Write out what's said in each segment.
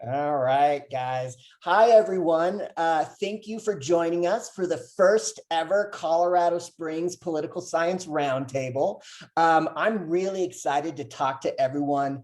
All right, guys. Hi, everyone. Thank you for joining us for the first ever Colorado Springs Political Science Roundtable. I'm really excited to talk to everyone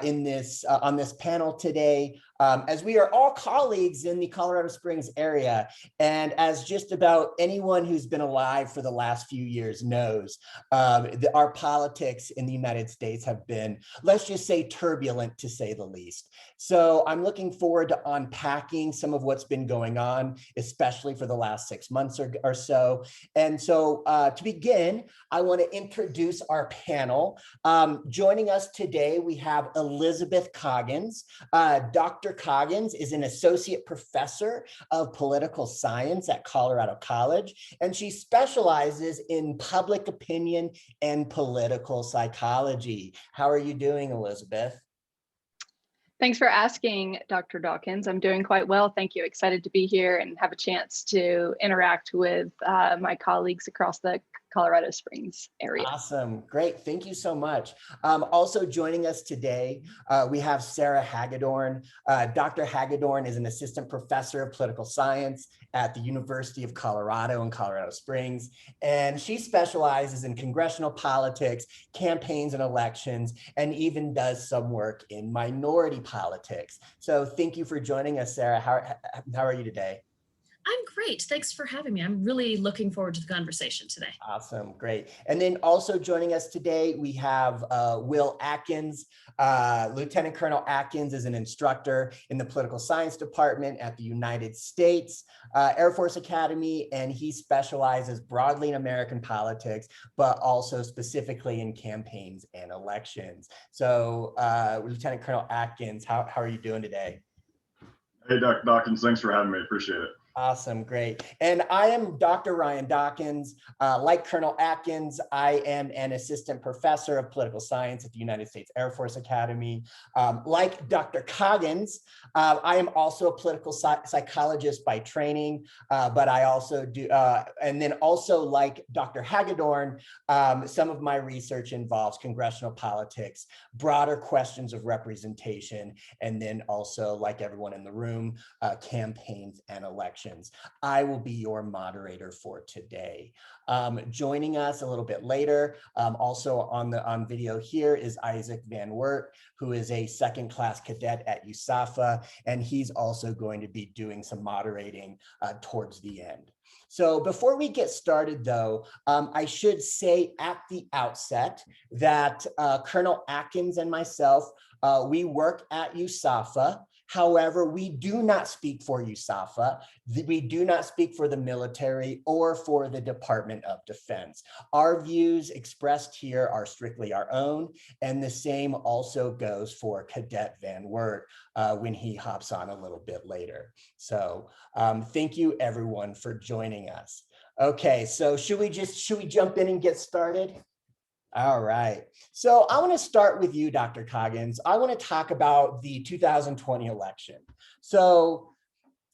in this on this panel today, as we are all colleagues in the Colorado Springs area. And as just about anyone who's been alive for the last few years knows, our politics in the United States have been, let's just say, turbulent, to say the least. So I'm looking forward to unpacking some of what's been going on, especially for the last 6 months or so. And so to begin, I want to introduce our panel. Joining us today, we have Elizabeth Coggins. Dr. Coggins is an associate professor of political science at Colorado College, and she specializes in public opinion and political psychology. How are you doing, Elizabeth? Thanks for asking, Dr. Dawkins. I'm doing quite well. Thank you. Excited to be here and have a chance to interact with my colleagues across the Colorado Springs area. Awesome. Great. Thank you so much. Also joining us today, we have Sara Hagedorn. Dr. Hagedorn is an assistant professor of political science at the University of Colorado in Colorado Springs, and she specializes in congressional politics, campaigns and elections, and even does some work in minority politics. So thank you for joining us, Sara. How are you today? I'm great. Thanks for having me. I'm really looking forward to the conversation today. Awesome. Great. And then also joining us today, we have Will Atkins. Lieutenant Colonel Atkins is an instructor in the political science department at the United States Air Force Academy, and he specializes broadly in American politics, but also specifically in campaigns and elections. So Lieutenant Colonel Atkins, how are you doing today? Hey, Dr. Dawkins, thanks for having me. Appreciate it. Awesome, great. And I am Dr. Ryan Dawkins. Like Colonel Atkins, I am an assistant professor of political science at the United States Air Force Academy. Like Dr. Coggins, I am also a political psychologist by training, but I also do, and then also like Dr. Hagedorn, some of my research involves congressional politics, broader questions of representation, and then also, like everyone in the room, campaigns and elections. I will be your moderator for today. Joining us a little bit later, also on video here, is Isaac Van Wert, who is a second-class cadet at USAFA, and he's also going to be doing some moderating towards the end. So before we get started, though, I should say at the outset that Colonel Atkins and myself, we work at USAFA. However, we do not speak for USAFA. We do not speak for the military or for the Department of Defense. Our views expressed here are strictly our own, and the same also goes for Cadet Van Wert when he hops on a little bit later. So thank you everyone for joining us. Okay, so should we jump in and get started? All right. So I want to start with you, Dr. Coggins. I want to talk about the 2020 election. So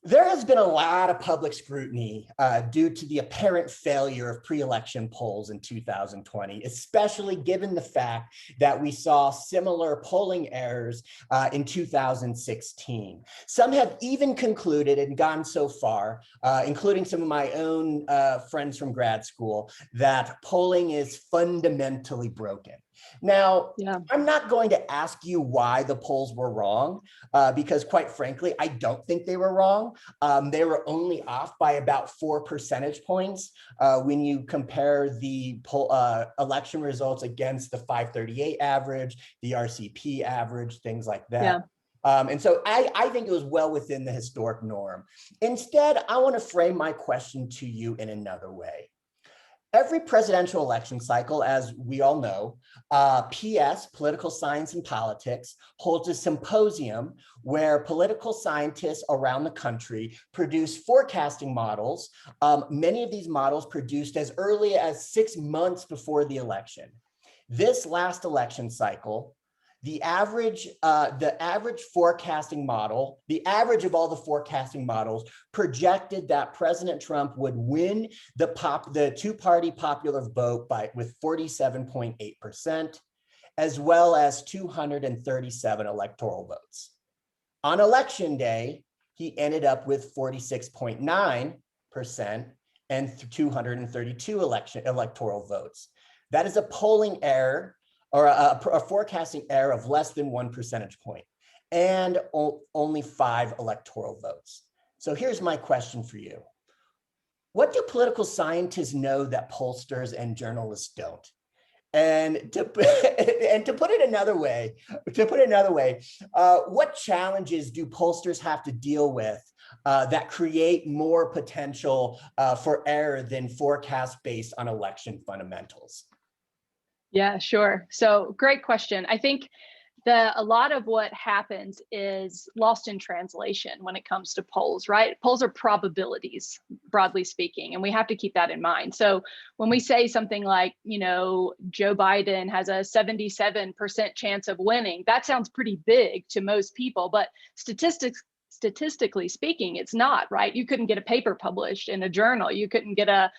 there has been a lot of public scrutiny due to the apparent failure of pre-election polls in 2020, especially given the fact that we saw similar polling errors in 2016. Some have even concluded and gone so far, including some of my own friends from grad school, that polling is fundamentally broken. Now, I'm not going to ask you why the polls were wrong, because quite frankly, I don't think they were wrong. They were only off by about 4 percentage points when you compare the election results against the 538 average, the RCP average, things like that. Yeah. And so I think it was well within the historic norm. Instead, I want to frame my question to you in another way. Every presidential election cycle, as we all know, PS, Political Science and Politics, holds a symposium where political scientists around the country produce forecasting models. Many of these models produced as early as 6 months before the election. This last election cycle, the average forecasting model, the average of all the forecasting models projected that President Trump would win the two-party popular vote with 47.8%, as well as 237 electoral votes. On election day, he ended up with 46.9% and 232 electoral votes. That is a polling error or a forecasting error of less than 1 percentage point and only 5 electoral votes. So here's my question for you. What do political scientists know that pollsters and journalists don't? And to put it another way, what challenges do pollsters have to deal with that create more potential for error than forecasts based on election fundamentals? Yeah, sure. So great question. I think a lot of what happens is lost in translation when it comes to polls, right? Polls are probabilities, broadly speaking, and we have to keep that in mind. So when we say something like, Joe Biden has a 77% chance of winning, that sounds pretty big to most people, but statistically speaking, it's not, right? You couldn't get a paper published in a journal. You couldn't get a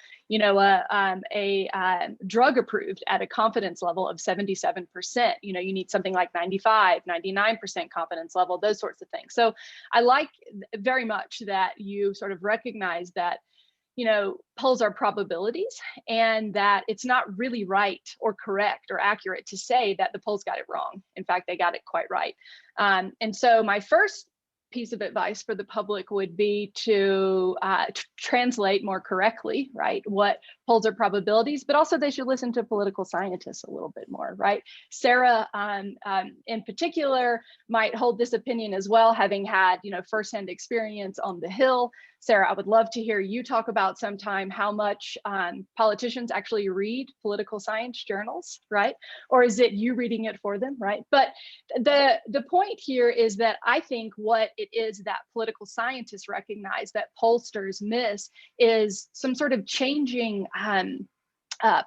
drug approved at a confidence level of 77%. You need something like 95, 99% confidence level, those sorts of things. So I like very much that you sort of recognize that, polls are probabilities and that it's not really right or correct or accurate to say that the polls got it wrong. In fact, they got it quite right. And so my first piece of advice for the public would be to translate more correctly, right? What polls are probabilities, but also they should listen to political scientists a little bit more, right? Sara, in particular, might hold this opinion as well, having had, firsthand experience on the Hill. Sara, I would love to hear you talk about sometime how much politicians actually read political science journals, right? Or is it you reading it for them, right? But the point here is that I think what it is that political scientists recognize that pollsters miss is some sort of changing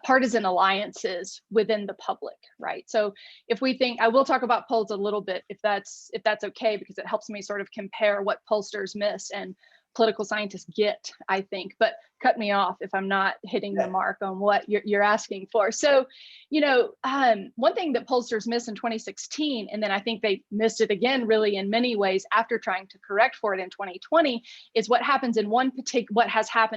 partisan alliances within the public, right? So if we think, I will talk about polls a little bit, if that's okay, because it helps me sort of compare what pollsters miss and political scientists get, I think, but cut me off if I'm not hitting the mark on what you're asking for. So, one thing that pollsters missed in 2016, and then I think they missed it again really in many ways after trying to correct for it in 2020, is what has happened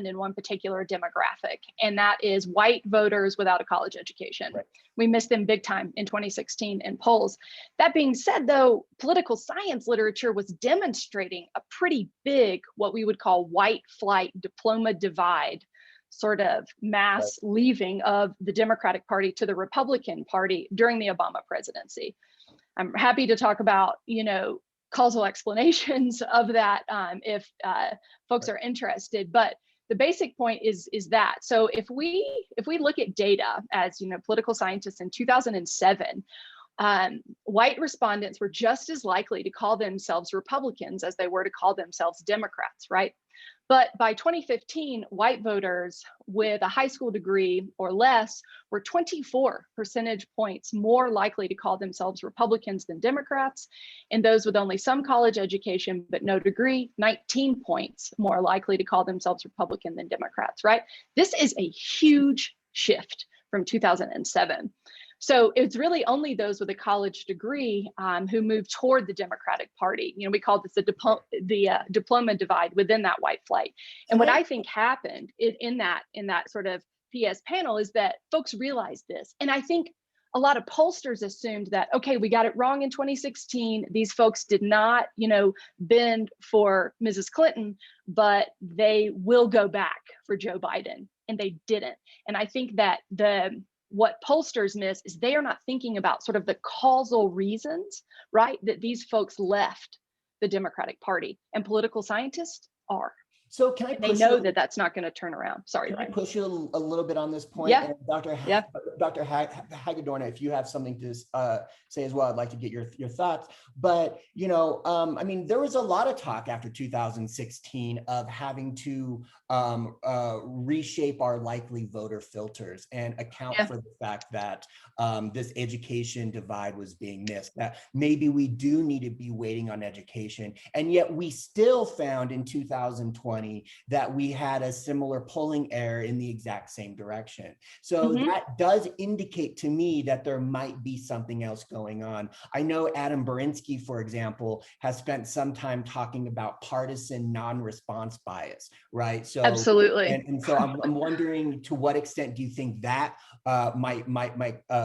in one particular demographic, and that is white voters without a college education. Right. We missed them big time in 2016 in polls. That being said, though, political science literature was demonstrating a pretty big, what we would call white flight diploma divide, sort of mass leaving of the Democratic Party to the Republican Party during the Obama presidency. I'm happy to talk about, causal explanations of that if folks are interested, but the basic point is that. So if we look at data as, political scientists in 2007, white respondents were just as likely to call themselves Republicans as they were to call themselves Democrats, right? But by 2015, white voters with a high school degree or less were 24 percentage points more likely to call themselves Republicans than Democrats, and those with only some college education but no degree, 19 points more likely to call themselves Republican than Democrats, right? This is a huge shift from 2007. So it's really only those with a college degree who move toward the Democratic Party. We call this the diploma divide within that white flight. And what I think happened in that sort of PS panel is that folks realized this. And I think a lot of pollsters assumed that, okay, we got it wrong in 2016. These folks did not, bend for Mrs. Clinton, but they will go back for Joe Biden. And they didn't. And I think that what pollsters miss is they are not thinking about sort of the causal reasons, right, that these folks left the Democratic Party, and political scientists are. So can I they know that that's not going to turn around. Sorry, can Ryan. I push you a little bit on this point? Yeah. And Dr. Hagedorn, if you have something to say as well, I'd like to get your thoughts. But, there was a lot of talk after 2016 of having to reshape our likely voter filters and account for the fact that this education divide was being missed, that maybe we do need to be waiting on education. And yet we still found in 2020 2020 that we had a similar polling error in the exact same direction. So that does indicate to me that there might be something else going on. I know Adam Berinsky, for example, has spent some time talking about partisan non-response bias, right? So absolutely. And so I'm wondering, to what extent do you think that might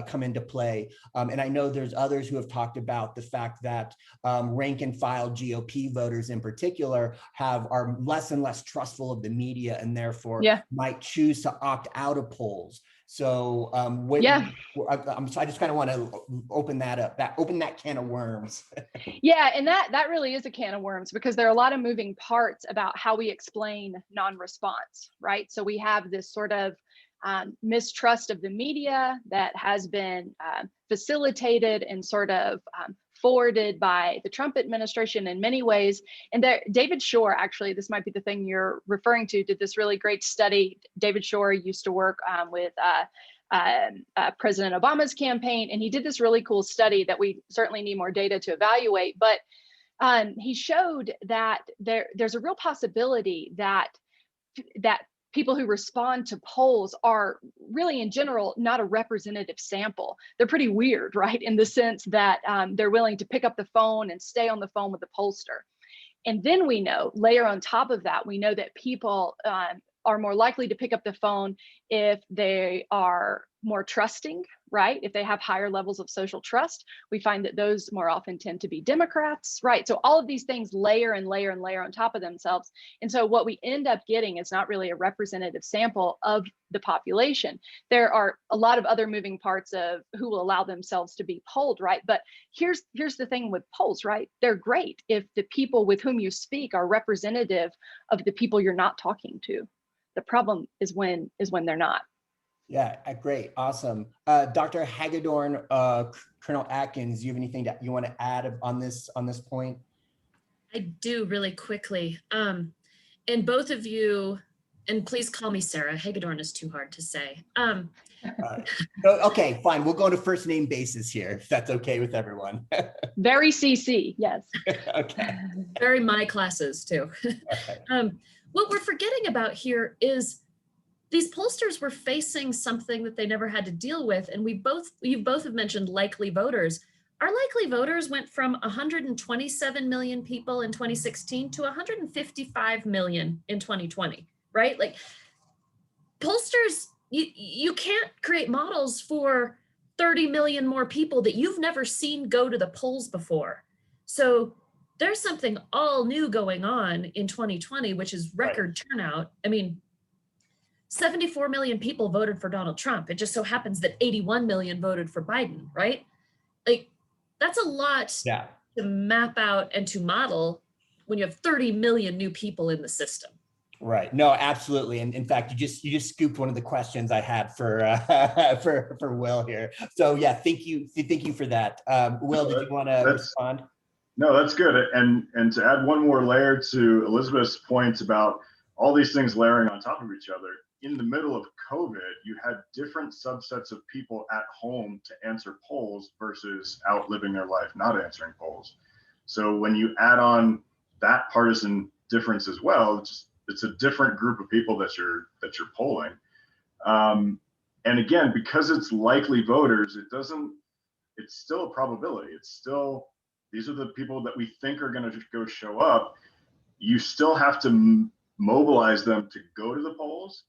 come into play? And I know there's others who have talked about the fact that rank and file GOP voters in particular are less and less trustful of the media, and therefore might choose to opt out of polls. So I just kind of want to open that up, open that can of worms. Yeah, and that really is a can of worms, because there are a lot of moving parts about how we explain non-response, right? So we have this sort of mistrust of the media that has been facilitated and sort of forwarded by the Trump administration in many ways. And David Shore, actually, this might be the thing you're referring to, did this really great study. David Shore used to work with President Obama's campaign, and he did this really cool study that we certainly need more data to evaluate. But he showed that there's a real possibility that people who respond to polls are really, in general, not a representative sample. They're pretty weird, right? In the sense that they're willing to pick up the phone and stay on the phone with the pollster. And then we know, layer on top of that, we know that people are more likely to pick up the phone if they are more trusting, right? If they have higher levels of social trust. We find that those more often tend to be Democrats, right? So all of these things layer and layer and layer on top of themselves. And so what we end up getting is not really a representative sample of the population. There are a lot of other moving parts of who will allow themselves to be polled, right? But here's the thing with polls, right? They're great if the people with whom you speak are representative of the people you're not talking to. The problem is when they're not. Yeah, great, awesome. Dr. Hagedorn, Colonel Atkins, do you have anything that you want to add on this point? I do, really quickly. And both of you, and please call me Sara. Hagedorn is too hard to say. Okay, fine. We'll go to first name basis here, if that's okay with everyone. Very CC, yes. Okay. Very my classes too. Okay. What we're forgetting about here is these pollsters were facing something that they never had to deal with. And you both have mentioned likely voters. Our likely voters went from 127 million people in 2016 to 155 million in 2020, right? Like, pollsters, you can't create models for 30 million more people that you've never seen go to the polls before. So there's something all new going on in 2020, which is record turnout. I mean, 74 million people voted for Donald Trump. It just so happens that 81 million voted for Biden, right? Like, that's a lot to map out and to model when you have 30 million new people in the system. Right. No, absolutely. And in fact, you just scooped one of the questions I had for Will here. So yeah, thank you for that. Will, did you want to respond? No, that's good. And to add one more layer to Elizabeth's points about all these things layering on top of each other, in the middle of COVID, you had different subsets of people at home to answer polls versus out living their life, not answering polls. So when you add on that partisan difference as well, it's a different group of people that you're polling. And again, because it's likely voters, it's still a probability. These are the people that we think are going to go show up. You still have to mobilize them to go to the polls.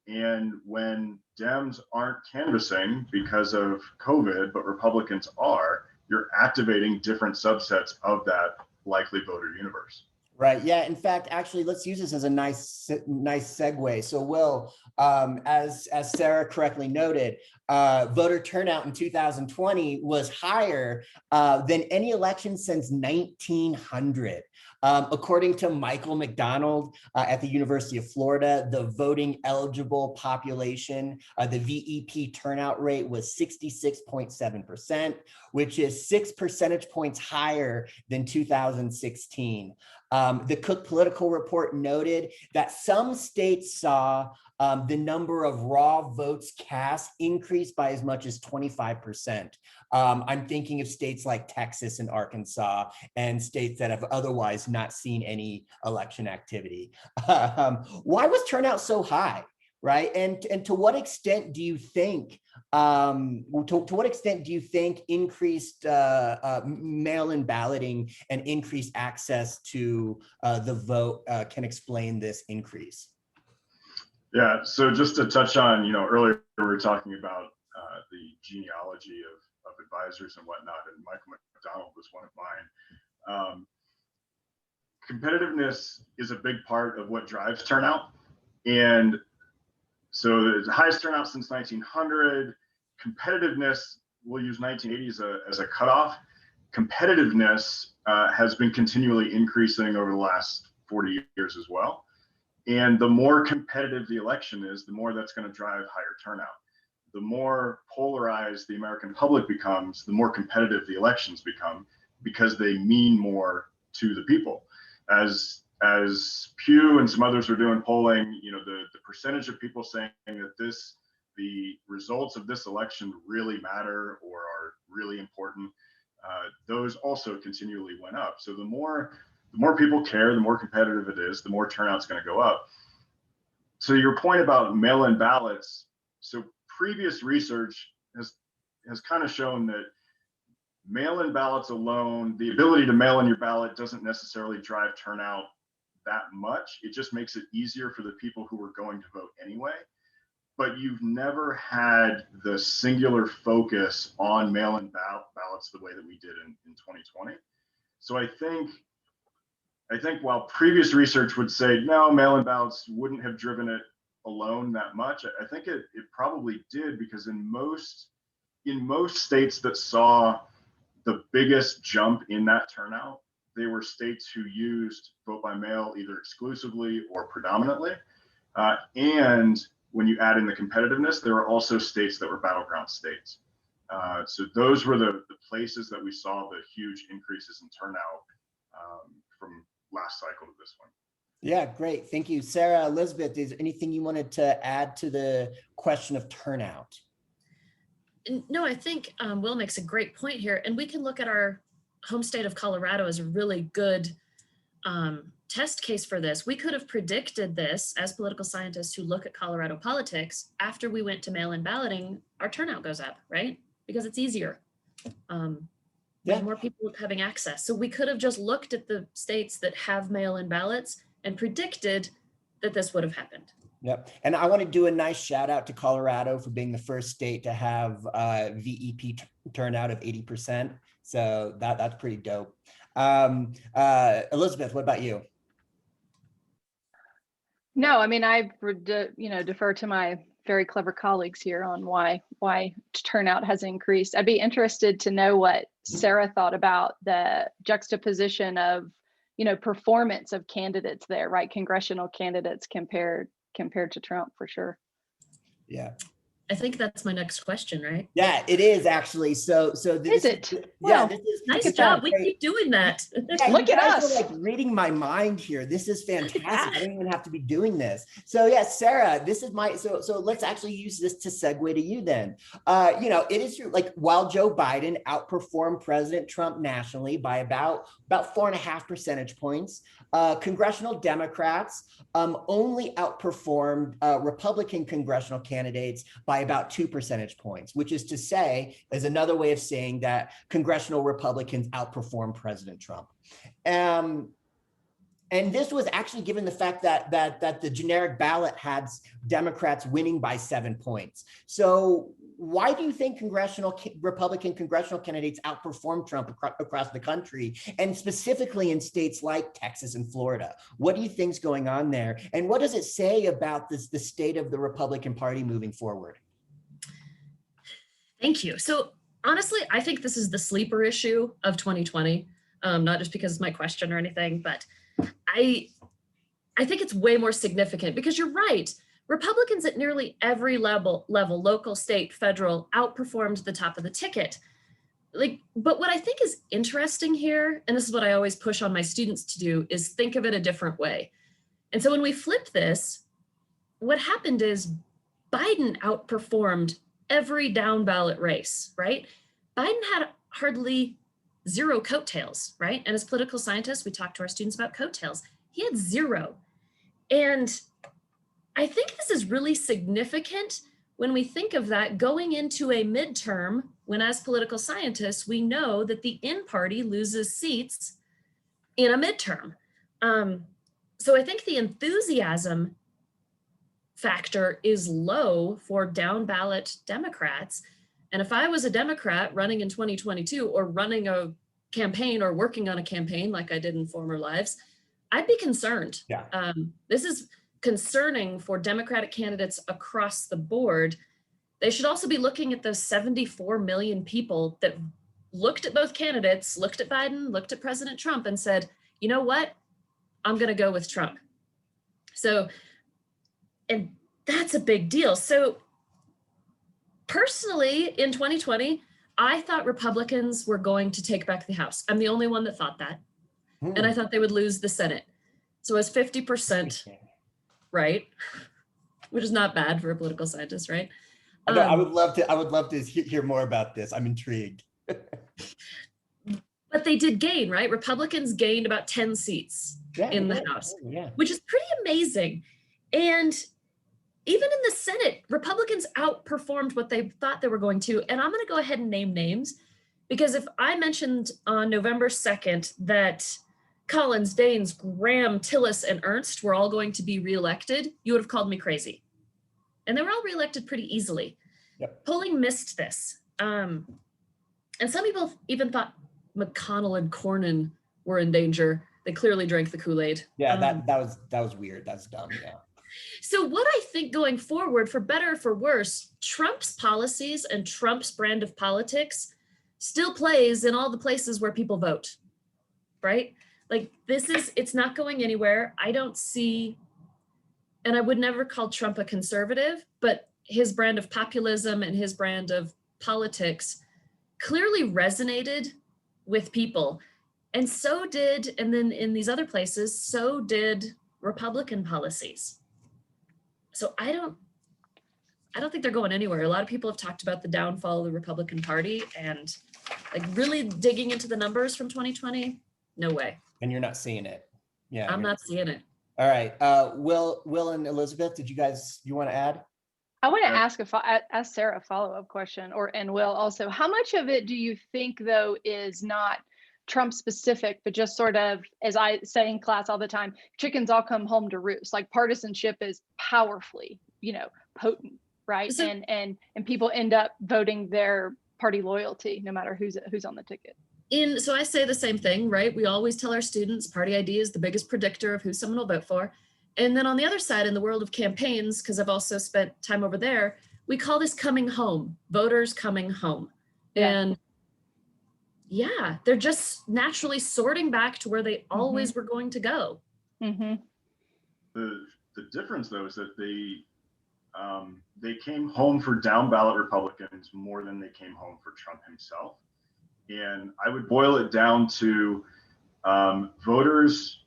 And when Dems aren't canvassing because of COVID, but Republicans are, you're activating different subsets of that likely voter universe. Right. Yeah. In fact, actually, let's use this as a nice segue. So, Will, as Sara correctly noted, voter turnout in 2020 was higher than any election since 1900. According to Michael McDonald at the University of Florida, the voting eligible population, the VEP turnout rate was 66.7%, which is 6 percentage points higher than 2016. The Cook Political Report noted that some states saw the number of raw votes cast increased by as much as 25%. I'm thinking of states like Texas and Arkansas and states that have otherwise not seen any election activity. Why was turnout so high, right? And to what extent do you think increased mail-in balloting and increased access to the vote can explain this increase? Yeah, so just to touch on, earlier we were talking about the genealogy of advisors and whatnot, and Michael McDonald was one of mine. Competitiveness is a big part of what drives turnout. And so the highest turnout since 1900, competitiveness, we'll use 1980 as a cutoff. Competitiveness has been continually increasing over the last 40 years as well. And the more competitive the election is, the more that's going to drive higher turnout. The more polarized the American public becomes, the more competitive the elections become, because they mean more to the people. As Pew and some others are doing polling, the percentage of people saying that the results of this election really matter or are really important, those also continually went up. So the more people care, the more competitive it is, the more turnout's going to go up. So your point about mail-in ballots, so previous research has kind of shown that mail-in ballots alone, the ability to mail in your ballot doesn't necessarily drive turnout that much. It just makes it easier for the people who are going to vote anyway. But you've never had the singular focus on mail-in ballots the way that we did in 2020. So I think while previous research would say, no, mail-in ballots wouldn't have driven it alone that much, I think it probably did, because in most states that saw the biggest jump in that turnout, they were states who used vote by mail either exclusively or predominantly. And when you add in the competitiveness, there were also states that were battleground states. So those were the places that we saw the huge increases in turnout from last cycle to this one. Yeah, great. Thank you. Sara, Elizabeth, is there anything you wanted to add to the question of turnout? No, I think Will makes a great point here. And we can look at our home state of Colorado as a really good test case for this. We could have predicted this as political scientists who look at Colorado politics. After we went to mail-in balloting, our turnout goes up, right? Because it's easier. With more people having access. So we could have just looked at the states that have mail-in ballots and predicted that this would have happened. Yep. And I want to do a nice shout out to Colorado for being the first state to have VEP turnout of 80%. So that's pretty dope. Elizabeth, what about you? No, I mean, I defer to my very clever colleagues here on why turnout has increased. I'd be interested to know what Sara thought about the juxtaposition of, performance of candidates there, right? Congressional candidates compared to Trump, for sure. Yeah. I think that's my next question, right? Yeah, it is actually. So this is it? Yeah, wow. this is nice job. We keep doing that. Yeah, look at us. Are like reading my mind here. This is fantastic. I don't even have to be doing this. So yeah, Sara, this is my so let's actually use this to segue to you then. It is true, like while Joe Biden outperformed President Trump nationally by about 4.5 percentage points, congressional Democrats only outperformed Republican congressional candidates by about 2 percentage points, which is to say, is another way of saying that congressional Republicans outperformed President Trump. And this was actually given the fact that the generic ballot had Democrats winning by 7 points. So why do you think Republican congressional candidates outperformed Trump across the country, and specifically in states like Texas and Florida? What do you think's going on there? And what does it say about the state of the Republican Party moving forward? Thank you. So honestly, I think this is the sleeper issue of 2020, not just because it's my question or anything, but I think it's way more significant because you're right. Republicans at nearly every level, local, state, federal, outperformed the top of the ticket. But what I think is interesting here, and this is what I always push on my students to do, is think of it a different way. And so when we flip this, what happened is Biden outperformed every down ballot race, right? Biden had hardly zero coattails, right? And as political scientists, we talk to our students about coattails. He had zero. And I think this is really significant when we think of that going into a midterm, when as political scientists, we know that the in party loses seats in a midterm. So I think the enthusiasm factor is low for down ballot Democrats. And if I was a Democrat running in 2022 or running a campaign or working on a campaign like I did in former lives, I'd be concerned. Yeah. This is concerning for Democratic candidates across the board. They should also be looking at those 74 million people that looked at both candidates, looked at Biden, looked at President Trump and said, you know what, I'm going to go with Trump. So, and that's a big deal. So personally, in 2020, I thought Republicans were going to take back the House. I'm the only one that thought that. And I thought they would lose the Senate. So it was 50% right, which is not bad for a political scientist, right? I would love to hear more about this. I'm intrigued. But they did gain, right? Republicans gained about 10 seats in the House, which is pretty amazing. And even in the Senate, Republicans outperformed what they thought they were going to. And I'm going to go ahead and name names, because if I mentioned on November 2nd that Collins, Daines, Graham, Tillis, and Ernst were all going to be reelected, you would have called me crazy. And they were all reelected pretty easily. Yep. Polling missed this. And some people even thought McConnell and Cornyn were in danger. They clearly drank the Kool-Aid. Yeah, that was weird. That's dumb. Yeah. So what I think going forward, for better or for worse, Trump's policies and Trump's brand of politics still plays in all the places where people vote, right? Like it's not going anywhere. I don't see, and I would never call Trump a conservative, but his brand of populism and his brand of politics clearly resonated with people. And so did, and then in these other places, so did Republican policies. So I don't think they're going anywhere. A lot of people have talked about the downfall of the Republican Party, and like really digging into the numbers from 2020, no way. And you're not seeing it. Yeah. I'm not seeing it. All right. Will and Elizabeth, you want to add? I want to ask Sarah a follow-up question, and Will also. How much of it do you think, though, is not Trump specific, but just sort of, as I say in class all the time, chickens all come home to roost? Like partisanship is powerfully, potent, right? So, and people end up voting their party loyalty, no matter who's on the ticket. So I say the same thing, right? We always tell our students party ID is the biggest predictor of who someone will vote for. And then on the other side, in the world of campaigns, because I've also spent time over there, we call this coming home, voters coming home. Yeah. And yeah, they're just naturally sorting back to where they always were going to go. Mm-hmm. The difference, though, is that they came home for down ballot Republicans more than they came home for Trump himself. And I would boil it down to voters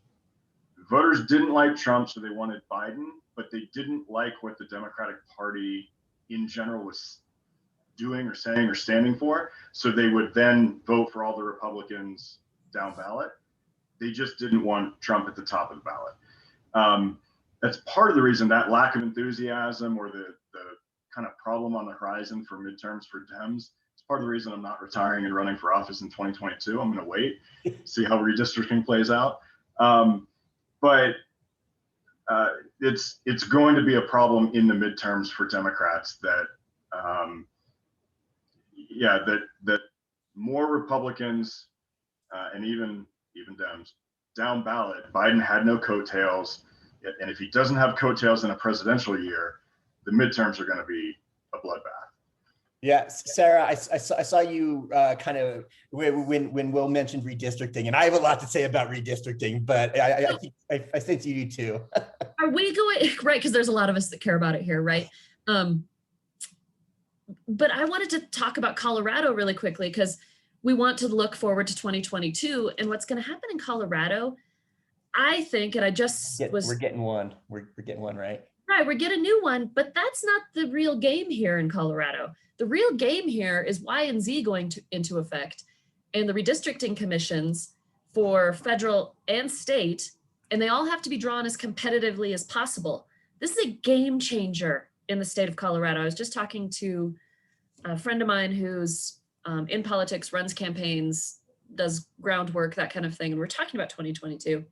didn't like Trump, so they wanted Biden, but they didn't like what the Democratic Party in general was doing or saying or standing for. So they would then vote for all the Republicans down ballot. They just didn't want Trump at the top of the ballot. That's part of the reason, that lack of enthusiasm or the kind of problem on the horizon for midterms for Dems. It's part of the reason I'm not retiring and running for office in 2022. I'm going to wait, see how redistricting plays out. But it's going to be a problem in the midterms for Democrats that that more Republicans and even Dems down ballot. Biden had no coattails, and if he doesn't have coattails in a presidential year, the midterms are going to be a bloodbath. Yeah, Sarah, I saw you kind of when Will mentioned redistricting, and I have a lot to say about redistricting, but I think you do too. Are we going, right, because there's a lot of us that care about it here, right? But I wanted to talk about Colorado really quickly, because we want to look forward to 2022 and what's going to happen in Colorado. I think, and I just we're getting one. We're getting one, right? Right, we get a new one, but that's not the real game here in Colorado. The real game here is Y and Z going into effect, and the redistricting commissions for federal and state, and they all have to be drawn as competitively as possible. This is a game changer in the state of Colorado. I was just talking to a friend of mine who's in politics, runs campaigns, does groundwork, that kind of thing, and we're talking about 2022.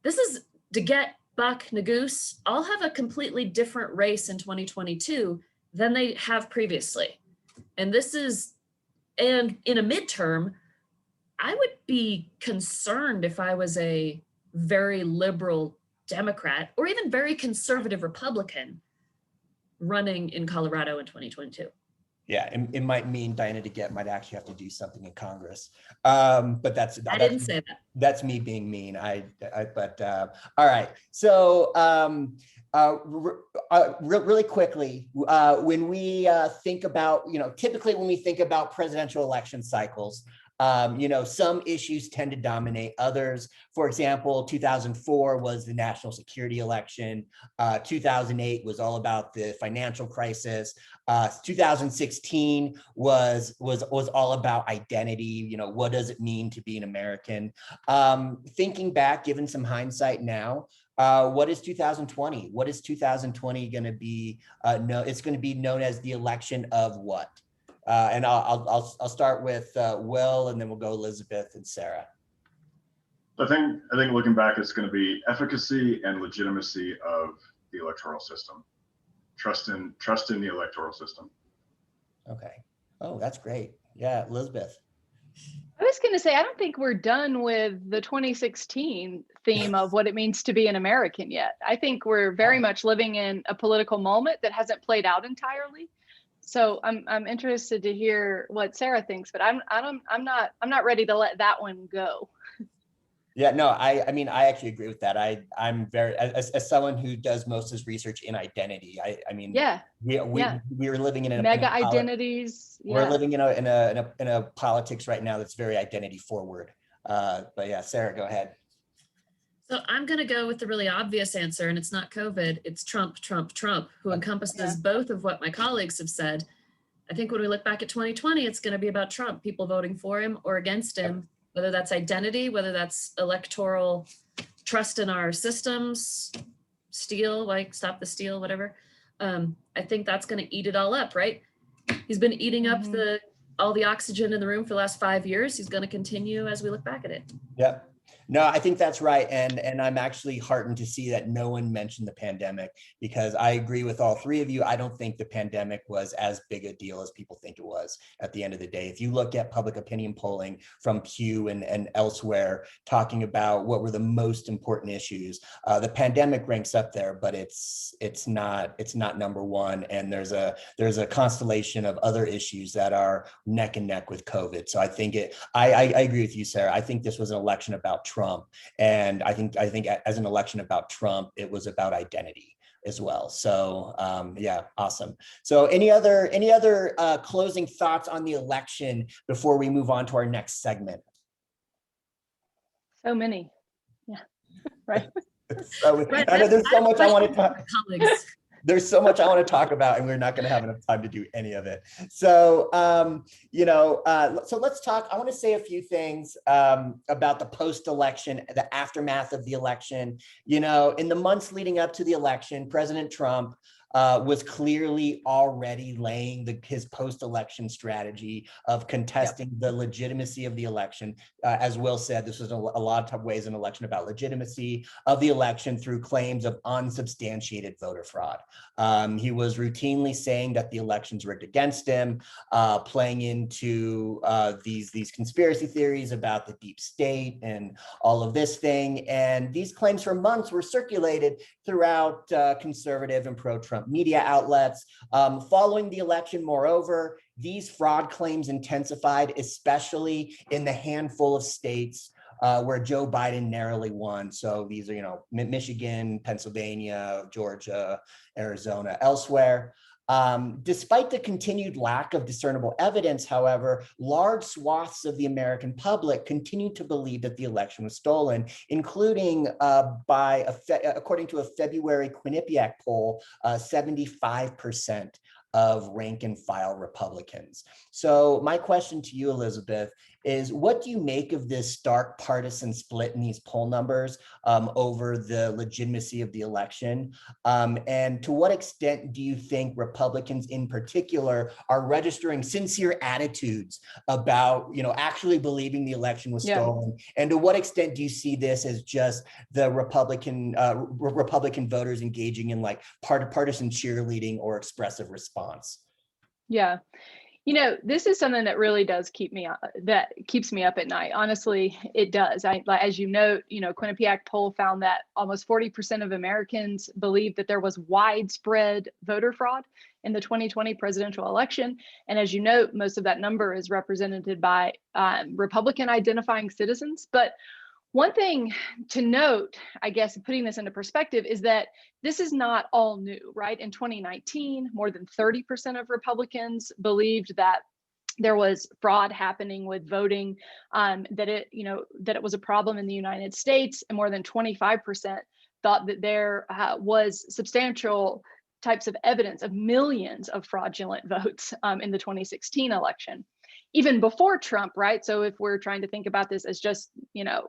This is to get Buck, Nagoose, all have a completely different race in 2022 than they have previously. And this is, and in a midterm, I would be concerned if I was a very liberal Democrat or even very conservative Republican running in Colorado in 2022. Yeah, it might mean Diana DeGette might actually have to do something in Congress. But I didn't say that. That's me being mean. All right. So really quickly, when we think about, typically when we think about presidential election cycles, some issues tend to dominate others. For example, 2004 was the national security election. 2008 was all about the financial crisis. 2016 was all about identity. What does it mean to be an American? Thinking back, given some hindsight now, what is 2020? What is 2020 going to be? It's going to be known as the election of what? And I'll start with Will, and then we'll go Elizabeth and Sara. I think looking back, it's going to be efficacy and legitimacy of the electoral system. Trust in the electoral system. Okay. Oh, that's great. Yeah, Elizabeth. I was going to say, I don't think we're done with the 2016 theme of what it means to be an American yet. I think we're very much living in a political moment that hasn't played out entirely. So I'm interested to hear what Sara thinks, but I'm not ready to let that one go. Yeah, no, I mean, I actually agree with that. I'm very, as someone who does most of his research in identity, I mean, yeah, we're living in mega identities. We're living in a politics right now that's very identity forward. But yeah, Sara, go ahead. So I'm going to go with the really obvious answer, and it's not COVID, it's Trump, who encompasses both of what my colleagues have said. I think when we look back at 2020, it's going to be about Trump, people voting for him or against him, whether that's identity, whether that's electoral trust in our systems, steal, like stop the steal, whatever. I think that's going to eat it all up, right? He's been eating up all the oxygen in the room for the last 5 years. He's going to continue as we look back at it. Yep. No, I think that's right. And I'm actually heartened to see that no one mentioned the pandemic, because I agree with all three of you. I don't think the pandemic was as big a deal as people think it was at the end of the day. If you look at public opinion polling from Pew and elsewhere talking about what were the most important issues, the pandemic ranks up there, but it's not number one. And there's a constellation of other issues that are neck and neck with COVID. So I think I agree with you, Sara. I think this was an election about Trump. And I think as an election about Trump, it was about identity as well. So yeah, awesome. So any other closing thoughts on the election before we move on to our next segment? So many. Yeah, right. I know there's so much I want to talk. There's so much I want to talk about, and we're not going to have enough time to do any of it. So, so let's talk. I want to say a few things about the post-election, the aftermath of the election. In the months leading up to the election, President Trump was clearly already laying his post-election strategy of contesting the legitimacy of the election. As Will said, this was a lot of ways an election about legitimacy of the election through claims of unsubstantiated voter fraud. He was routinely saying that the elections rigged against him, playing into these conspiracy theories about the deep state and all of this thing. And these claims for months were circulated throughout conservative and pro-Trump media outlets. Following the election, moreover, these fraud claims intensified, especially in the handful of states where Joe Biden narrowly won. So these are, Michigan, Pennsylvania, Georgia, Arizona, elsewhere. Despite the continued lack of discernible evidence, however, large swaths of the American public continue to believe that the election was stolen, including according to a February Quinnipiac poll, 75% of rank and file Republicans. So my question to you, Elizabeth, is what do you make of this stark partisan split in these poll numbers over the legitimacy of the election? And to what extent do you think Republicans in particular are registering sincere attitudes about, actually believing the election was stolen? And to what extent do you see this as just the Republican voters engaging in like partisan cheerleading or expressive response? Yeah. This is something that really does keeps me up at night. Honestly, it does. As you note, Quinnipiac poll found that almost 40% of Americans believe that there was widespread voter fraud in the 2020 presidential election. And as you note, most of that number is represented by Republican identifying citizens. But one thing to note, I guess, putting this into perspective, is that this is not all new, right? In 2019, more than 30% of Republicans believed that there was fraud happening with voting, that it was a problem in the United States, and more than 25% thought that there was substantial types of evidence of millions of fraudulent votes in the 2016 election. Even before Trump, right? So if we're trying to think about this as just,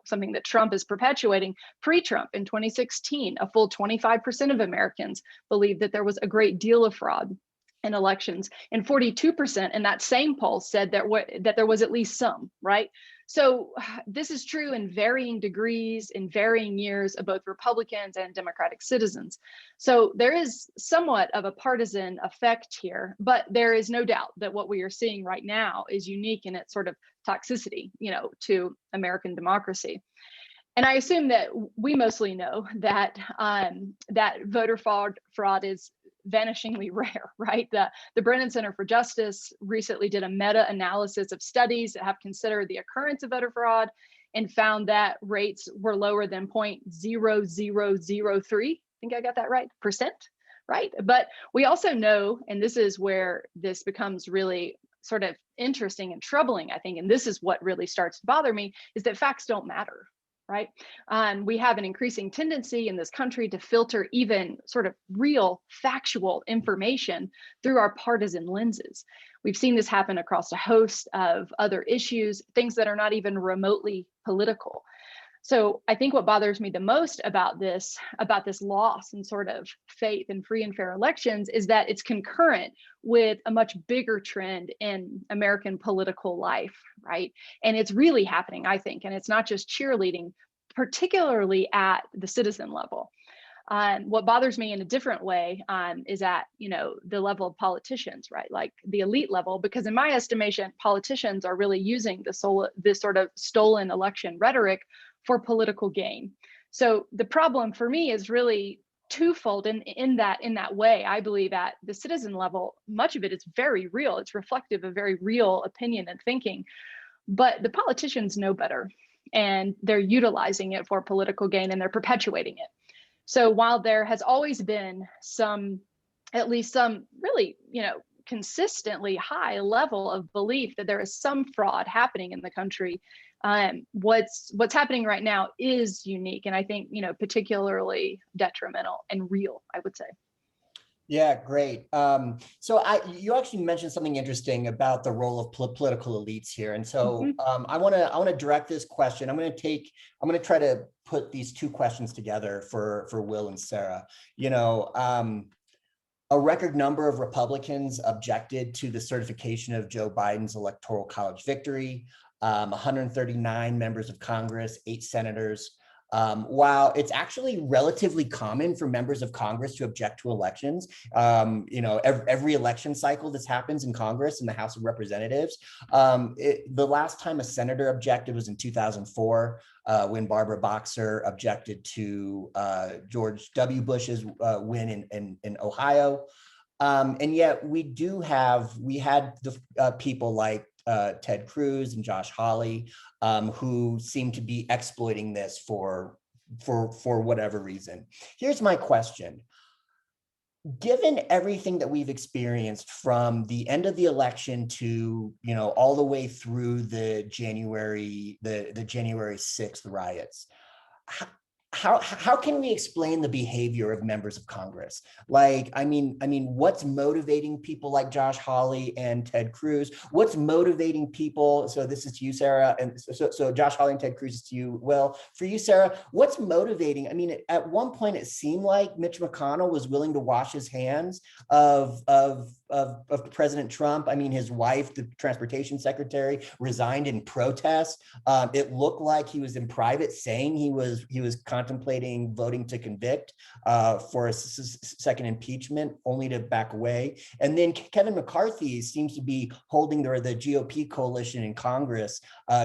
something that Trump is perpetuating, pre-Trump in 2016, a full 25% of Americans believed that there was a great deal of fraud in elections, and 42% in that same poll said that there was at least some, right? So this is true in varying degrees, in varying years of both Republicans and Democratic citizens. So there is somewhat of a partisan effect here, but there is no doubt that what we are seeing right now is unique in its sort of toxicity, to American democracy. And I assume that we mostly know that that voter fraud is vanishingly rare, right? The Brennan Center for Justice recently did a meta-analysis of studies that have considered the occurrence of voter fraud and found that rates were lower than 0.0003, I think I got that right, percent, right? But we also know, and this is where this becomes really sort of interesting and troubling, I think, and this is what really starts to bother me, is that facts don't matter. Right? We have an increasing tendency in this country to filter even sort of real factual information through our partisan lenses. We've seen this happen across a host of other issues, things that are not even remotely political. So I think what bothers me the most about this loss in sort of faith in free and fair elections is that it's concurrent with a much bigger trend in American political life, right? And it's really happening, I think, and it's not just cheerleading, particularly at the citizen level. What bothers me in a different way is at the level of politicians, right? Like the elite level, because in my estimation, politicians are really using this sort of stolen election rhetoric for political gain. So the problem for me is really twofold in that way. I believe at the citizen level, much of it is very real. It's reflective of very real opinion and thinking, but the politicians know better, and they're utilizing it for political gain, and they're perpetuating it. So while there has always been at least some really, consistently high level of belief that there is some fraud happening in the country, what's happening right now is unique, and I think particularly detrimental and real, I would say. Yeah, great. So you actually mentioned something interesting about the role of political elites here, and so I want to direct this question. I'm going to try to put these two questions together for Will and Sara. A record number of Republicans objected to the certification of Joe Biden's Electoral College victory. 139 members of Congress, 8 senators. While it's actually relatively common for members of Congress to object to elections, every election cycle this happens in Congress, in the House of Representatives. The last time a senator objected was in 2004, when Barbara Boxer objected to George W. Bush's win in Ohio. And yet we had the people like Ted Cruz and Josh Hawley, who seem to be exploiting this for whatever reason. Here's my question. Given everything that we've experienced from the end of the election to, all the way through the January 6th riots, how can we explain the behavior of members of Congress? Like, I mean, what's motivating people like Josh Hawley and Ted Cruz? What's motivating people? So this is to you, Sarah, and so Josh Hawley and Ted Cruz is to you, Will. For you, Sarah, what's motivating? I mean, at one point it seemed like Mitch McConnell was willing to wash his hands of President Trump. I mean, his wife, the transportation secretary, resigned in protest. It looked like he was in private saying he was contemplating voting to convict for a second impeachment, only to back away. And then Kevin McCarthy seems to be holding the GOP coalition in Congress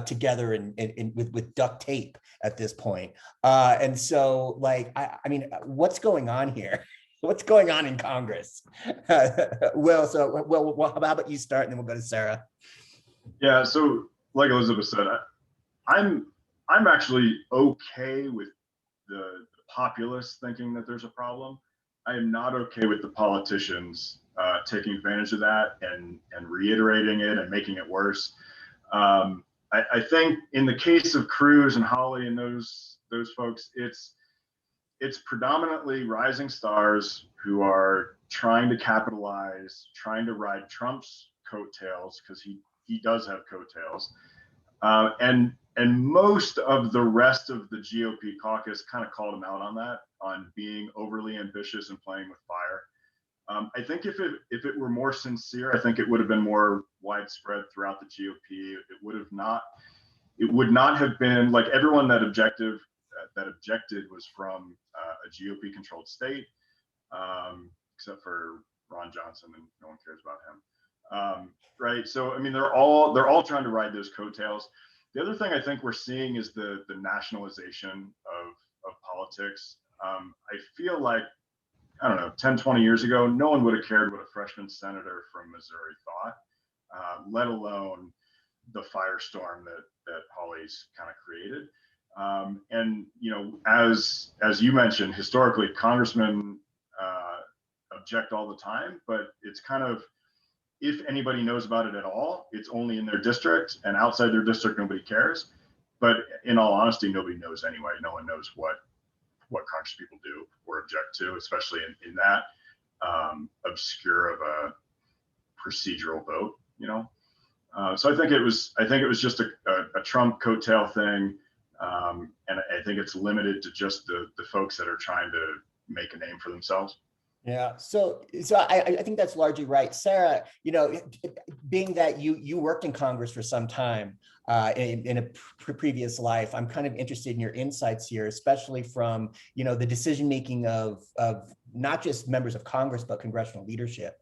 together with duct tape at this point. And so, like, I mean, what's going on here? What's going on in Congress? Will, how about you start, and then we'll go to Sarah. Yeah, so like Elizabeth said, I'm actually okay with the populace thinking that there's a problem. I am not okay with the politicians taking advantage of that and reiterating it and making it worse. I think in the case of Cruz and Hawley and those folks, it's predominantly rising stars who are trying to capitalize, trying to ride Trump's coattails, because he does have coattails. And most of the rest of the GOP caucus kind of called him out on that, on being overly ambitious and playing with fire. I think if it were more sincere, I think it would have been more widespread throughout the GOP. It would not have been like everyone that objected was from a GOP controlled state, except for Ron Johnson, and no one cares about him. Right. So, I mean, they're all trying to ride those coattails. The other thing I think we're seeing is the nationalization of politics. I feel like, I don't know, 10, 20 years ago, no one would have cared what a freshman senator from Missouri thought, let alone the firestorm that Hawley's kind of created. And, as you mentioned, historically, congressmen object all the time, but it's kind of, if anybody knows about it at all, it's only in their district, and outside their district, nobody cares. But in all honesty, nobody knows anyway. No one knows what Congress people do or object to, especially in that obscure of a procedural vote, So I think it was just a Trump coattail thing. And I think it's limited to just the folks that are trying to make a name for themselves. Yeah, so I think that's largely right. Sarah, being that you worked in Congress for some time in a previous life, I'm kind of interested in your insights here, especially from, the decision making of not just members of Congress, but congressional leadership.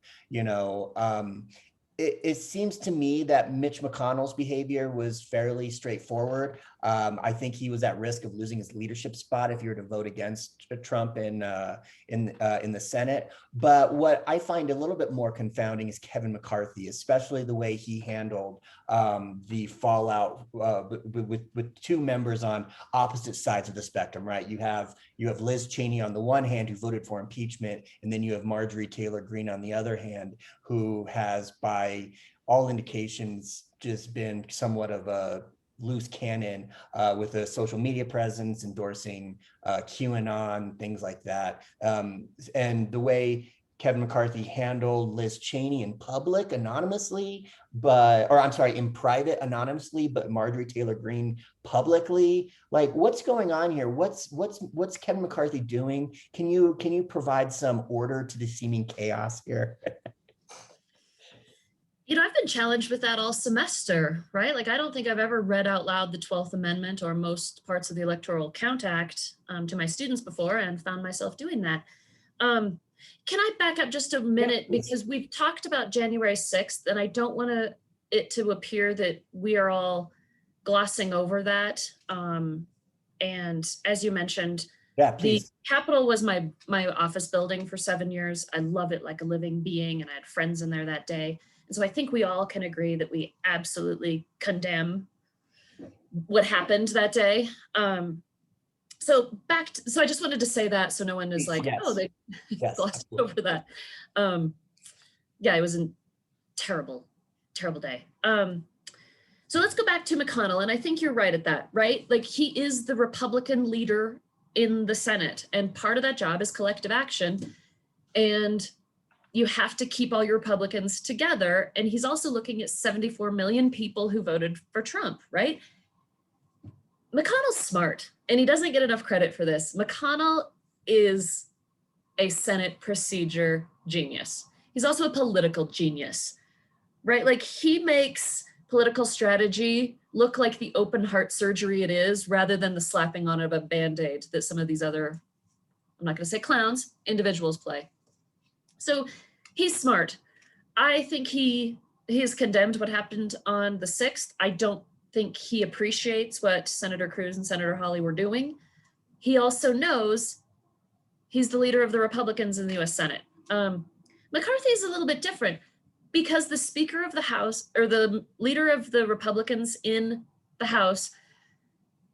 It seems to me that Mitch McConnell's behavior was fairly straightforward. I think he was at risk of losing his leadership spot if you were to vote against Trump in the Senate. But what I find a little bit more confounding is Kevin McCarthy, especially the way he handled the fallout with two members on opposite sides of the spectrum. Right? You have Liz Cheney on the one hand, who voted for impeachment, and then you have Marjorie Taylor Greene on the other hand, who has, by all indications, just been somewhat of a loose cannon with a social media presence, endorsing QAnon, things like that. And the way Kevin McCarthy handled Liz Cheney in public anonymously, in private anonymously, but Marjorie Taylor Greene publicly. Like, what's going on here? What's Kevin McCarthy doing? Can you provide some order to the seeming chaos here? I've been challenged with that all semester, right? Like, I don't think I've ever read out loud the 12th Amendment or most parts of the Electoral Count Act to my students before, and found myself doing that. Can I back up just a minute? Because we've talked about January 6th, and I don't want it to appear that we are all glossing over that. And as you mentioned, the Capitol was my office building for 7 years. I love it like a living being, and I had friends in there that day. And so I think we all can agree that we absolutely condemn what happened that day. So so I just wanted to say that so no one is like, Yes. oh, they Yes, glossed absolutely. over that. Yeah, it was a terrible, terrible day. So let's go back to McConnell, and I think you're right at that, right? Like, he is the Republican leader in the Senate, and part of that job is collective action, and you have to keep all your Republicans together. And he's also looking at 74 million people who voted for Trump, right? McConnell's smart, and he doesn't get enough credit for this. McConnell is a Senate procedure genius. He's also a political genius, right? Like, he makes political strategy look like the open heart surgery it is, rather than the slapping on of a Band-Aid that some of these other, I'm not going to say clowns, individuals play. So he's smart. I think he has condemned what happened on the 6th. I don't think he appreciates what Senator Cruz and Senator Hawley were doing. He also knows he's the leader of the Republicans in the US Senate. McCarthy is a little bit different, because the Speaker of the House, or the leader of the Republicans in the House,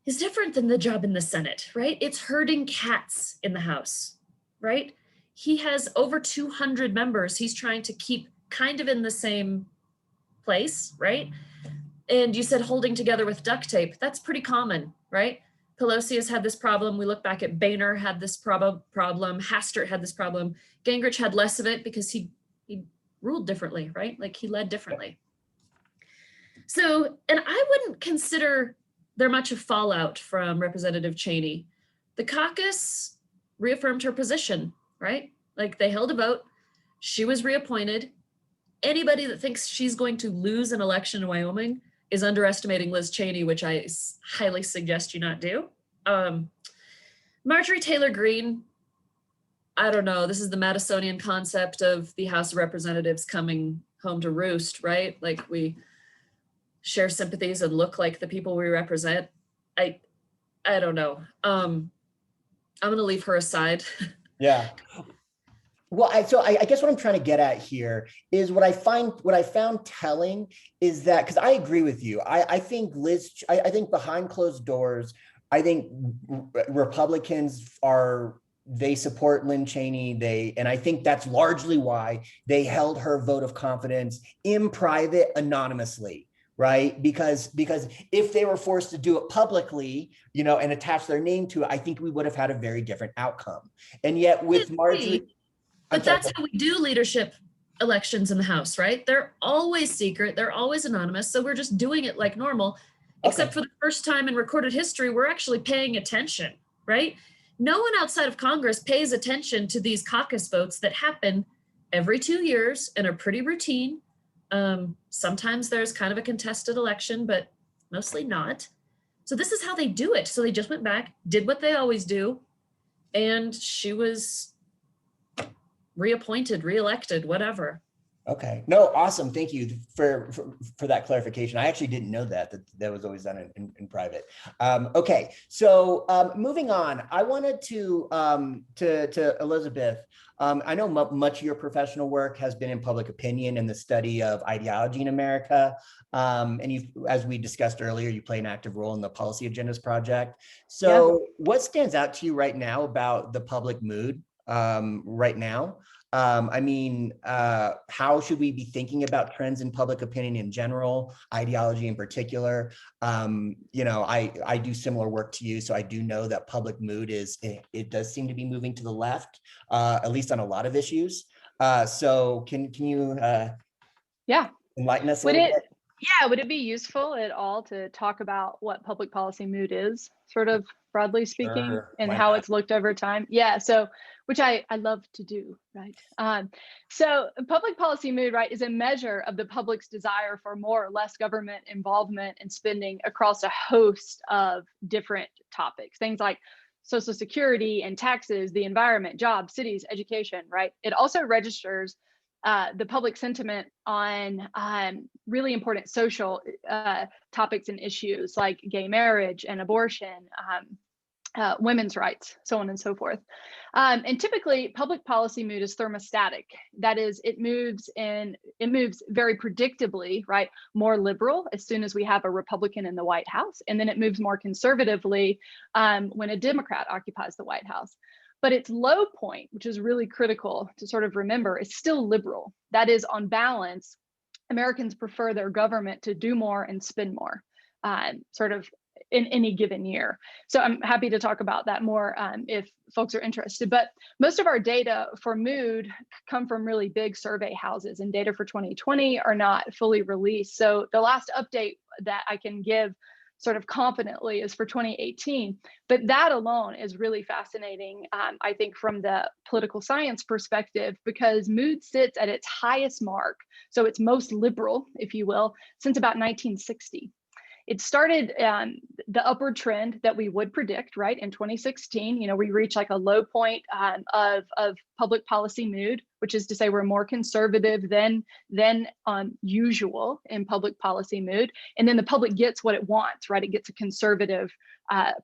is different than the job in the Senate, right? It's herding cats in the House, right? He has over 200 members he's trying to keep kind of in the same place, right? And you said holding together with duct tape. That's pretty common, right? Pelosi has had this problem. We look back at Boehner had this problem. Hastert had this problem. Gingrich had less of it because he ruled differently, right? Like, he led differently. So, and I wouldn't consider there much of fallout from Representative Cheney. The caucus reaffirmed her position, right? Like, they held a vote. She was reappointed. Anybody that thinks she's going to lose an election in Wyoming is underestimating Liz Cheney, which I highly suggest you not do. Marjorie Taylor Greene, I don't know, this is the Madisonian concept of the House of Representatives coming home to roost, right? Like, we share sympathies and look like the people we represent. I don't know. I'm gonna leave her aside. Yeah. Well, I guess what I'm trying to get at here is what I found telling is that, because I agree with you. I think I think behind closed doors, I think Republicans they support Lynn Cheney. And I think that's largely why they held her vote of confidence in private anonymously, right? Because if they were forced to do it publicly, and attach their name to it, I think we would have had a very different outcome. And yet with Marjorie. But that's how we do leadership elections in the House, right? They're always secret. They're always anonymous. So we're just doing it like normal, except for the first time in recorded history, we're actually paying attention, right? No one outside of Congress pays attention to these caucus votes that happen every 2 years and are pretty routine. Sometimes there's kind of a contested election, but mostly not. So this is how they do it. So they just went back, did what they always do, and she was reappointed, reelected, whatever. Okay. No, awesome. Thank you for that clarification. I actually didn't know that was always done in private. Okay. So moving on, I wanted to Elizabeth. I know much of your professional work has been in public opinion and the study of ideology in America. And as we discussed earlier, you play an active role in the Policy Agendas Project. So what stands out to you right now about the public mood right now? How should we be thinking about trends in public opinion in general, ideology in particular? I do similar work to you, so I do know that public mood it does seem to be moving to the left, at least on a lot of issues. So can you enlighten us a little bit? Yeah, would it be useful at all to talk about what public policy mood is, sort of broadly speaking, Sure. and Why how not? it's looked over time? Yeah, so, which I love to do, right? So public policy mood, right, is a measure of the public's desire for more or less government involvement and spending across a host of different topics, things like Social Security and taxes, the environment, jobs, cities, education, right? It also registers the public sentiment on really important social topics and issues like gay marriage and abortion, women's rights, so on and so forth. And typically public policy mood is thermostatic. That is, it moves very predictably, right? More liberal as soon as we have a Republican in the White House, and then it moves more conservatively when a Democrat occupies the White House. But its low point, which is really critical to sort of remember, is still liberal. That is, on balance, Americans prefer their government to do more and spend more, sort of in any given year. So I'm happy to talk about that more if folks are interested. But most of our data for mood come from really big survey houses, and data for 2020 are not fully released. So the last update that I can give sort of confidently is for 2018. But that alone is really fascinating, I think, from the political science perspective, because mood sits at its highest mark, so it's most liberal, if you will, since about 1960. It started the upward trend that we would predict, right? In 2016, we reached like a low point of public policy mood, which is to say we're more conservative than usual in public policy mood. And then the public gets what it wants, right? It gets a conservative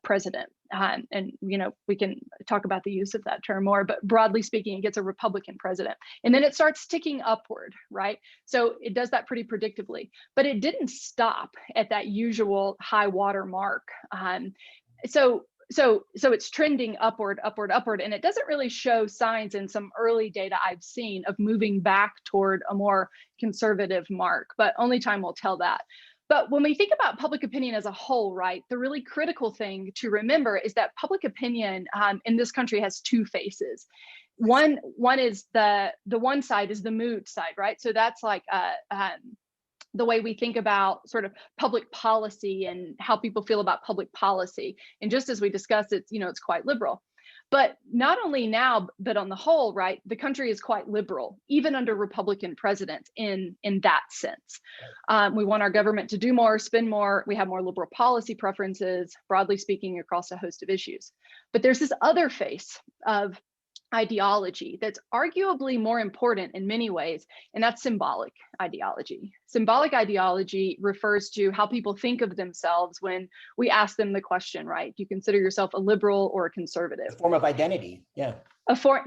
president. And we can talk about the use of that term more, but broadly speaking, it gets a Republican president. And then it starts ticking upward, right? So it does that pretty predictably, but it didn't stop at that usual high water mark. So it's trending upward, and it doesn't really show signs in some early data I've seen of moving back toward a more conservative mark, but only time will tell that. But when we think about public opinion as a whole, right, the really critical thing to remember is that public opinion in this country has two faces. One is the one side is the mood side, right? So that's like the way we think about sort of public policy and how people feel about public policy. And just as we discussed, it's quite liberal. But not only now, but on the whole, right, the country is quite liberal, even under Republican presidents in that sense. We want our government to do more, spend more. We have more liberal policy preferences, broadly speaking, across a host of issues. But there's this other face of ideology that's arguably more important in many ways, and that's symbolic ideology. Symbolic ideology refers to how people think of themselves when we ask them the question, right? Do you consider yourself a liberal or a conservative? A form of identity, yeah.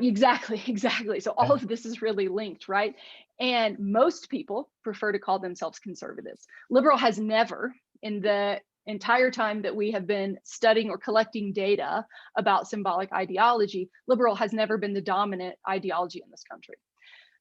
Exactly. So all of this is really linked, right? And most people prefer to call themselves conservatives. Liberal has never, in the entire time that we have been studying or collecting data about symbolic ideology, liberal has never been the dominant ideology in this country.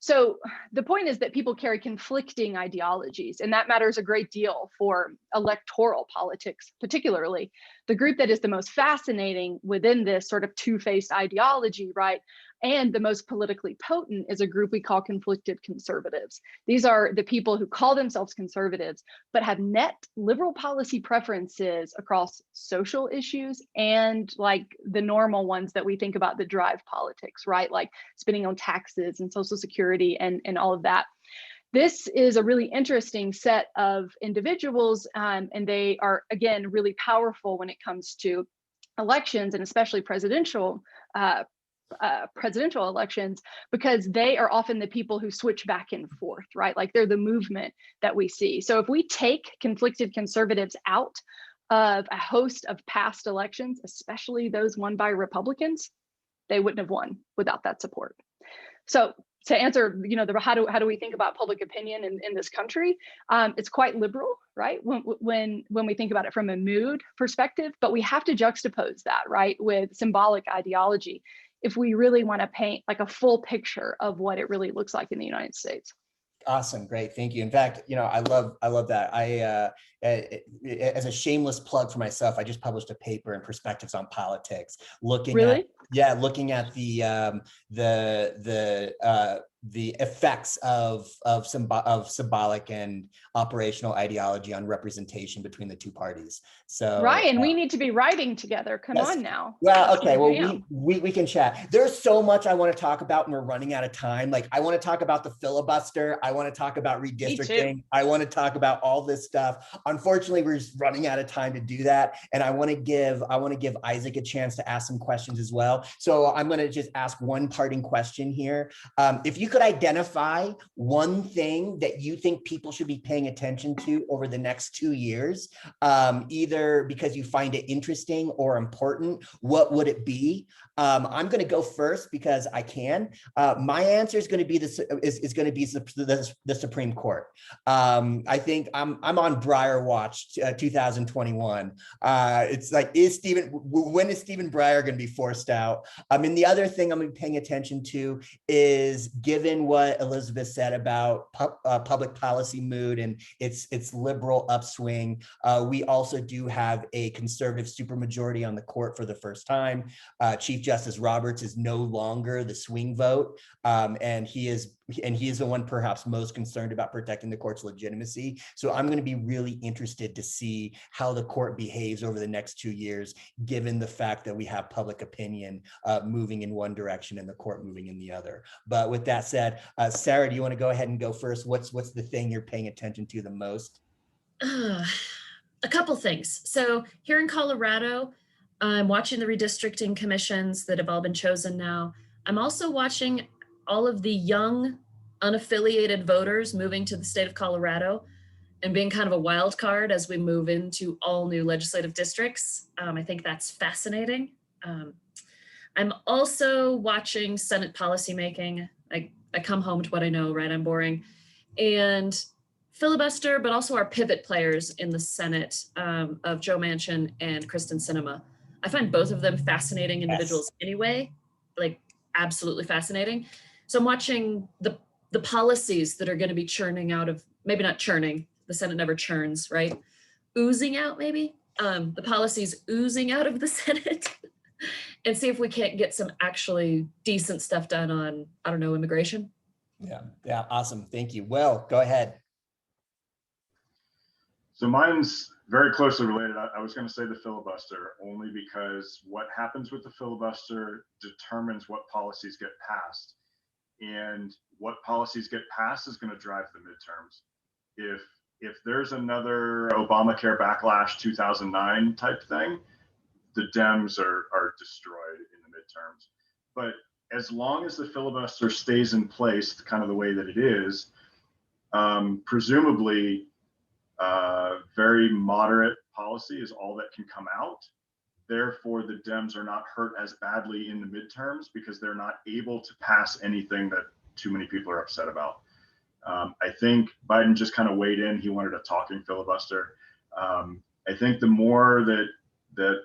So the point is that people carry conflicting ideologies, and that matters a great deal for electoral politics, particularly. The group that is the most fascinating within this sort of two-faced ideology, right, and the most politically potent is a group we call conflicted conservatives. These are the people who call themselves conservatives, but have net liberal policy preferences across social issues and like the normal ones that we think about that drive politics, right? Like spending on taxes and Social Security and all of that. This is a really interesting set of individuals, and they are, again, really powerful when it comes to elections, and especially presidential elections, because they are often the people who switch back and forth, right? Like they're the movement that we see. So if we take conflicted conservatives out of a host of past elections, especially those won by Republicans, they wouldn't have won without that support. So to answer, how do we think about public opinion in this country? It's quite liberal, right? When we think about it from a mood perspective, but we have to juxtapose that, right, with symbolic ideology if we really want to paint like a full picture of what it really looks like in the United States. Awesome, great, thank you. In fact, I love that. As a shameless plug for myself, I just published a paper in Perspectives on Politics, looking at the effects of symbolic and operational ideology on representation between the two parties. So Ryan, we need to be writing together. Come on now. Well, okay. Well, we can chat. There's so much I want to talk about, and we're running out of time. Like, I want to talk about the filibuster. I want to talk about redistricting. I want to talk about all this stuff. Unfortunately, we're just running out of time to do that. And I want to give Isaac a chance to ask some questions as well. So I'm going to just ask one parting question here. If you could could identify one thing that you think people should be paying attention to over the next 2 years, either because you find it interesting or important, what would it be? I'm going to go first because I can. My answer is going to be the Supreme Court. I think I'm on Breyer watch 2021. It's like, when is Stephen Breyer going to be forced out? And the other thing I'm paying attention to is, given what Elizabeth said about public policy mood and its liberal upswing, we also do have a conservative supermajority on the court for the first time. Chief Justice Roberts is no longer the swing vote, and he is the one perhaps most concerned about protecting the court's legitimacy. So I'm going to be really interested to see how the court behaves over the next 2 years, given the fact that we have public opinion moving in one direction and the court moving in the other. But with that said, Sara, do you want to go ahead and go first? What's the thing you're paying attention to the most? A couple things. So here in Colorado, I'm watching the redistricting commissions that have all been chosen now. I'm also watching all of the young, unaffiliated voters moving to the state of Colorado and being kind of a wild card as we move into all new legislative districts. I think that's fascinating. I'm also watching Senate policymaking. I come home to what I know, right? I'm boring. And filibuster, but also our pivot players in the Senate of Joe Manchin and Kristen Sinema. I find both of them fascinating individuals anyway, like absolutely fascinating. So I'm watching the policies that are going to be churning out of, maybe not churning, the Senate never churns, right? Oozing out maybe, the policies oozing out of the Senate and see if we can't get some actually decent stuff done on, I don't know, immigration. Yeah, awesome. Thank you. Will, go ahead. So mine's very closely related. I was going to say the filibuster, only because what happens with the filibuster determines what policies get passed. And what policies get passed is going to drive the midterms. If there's another Obamacare backlash 2009 type thing, the Dems are destroyed in the midterms. But as long as the filibuster stays in place, kind of the way that it is, presumably very moderate policy is all that can come out. Therefore, the Dems are not hurt as badly in the midterms because they're not able to pass anything that too many people are upset about. I think Biden just kind of weighed in. He wanted a talking filibuster. I think the more that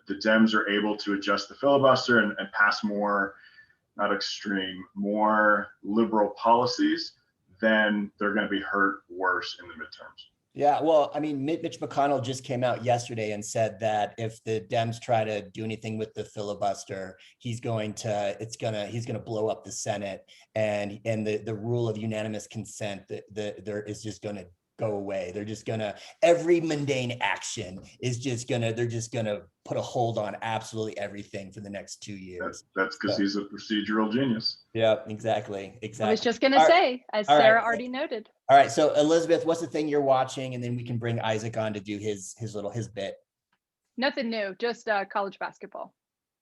the Dems are able to adjust the filibuster and pass more, not extreme, more liberal policies, then they're going to be hurt worse in the midterms. Yeah, well, I mean, Mitch McConnell just came out yesterday and said that if the Dems try to do anything with the filibuster, he's going to blow up the Senate, and the rule of unanimous consent there is just going to go away. They're just gonna, every mundane action is just gonna, they're just gonna put a hold on absolutely everything for the next 2 years. That's because he's a procedural genius. Yeah, exactly. I was just gonna say, as Sara already noted. All right, so Elizabeth, what's the thing you're watching, and then we can bring Isaac on to do his bit. Nothing new, just college basketball.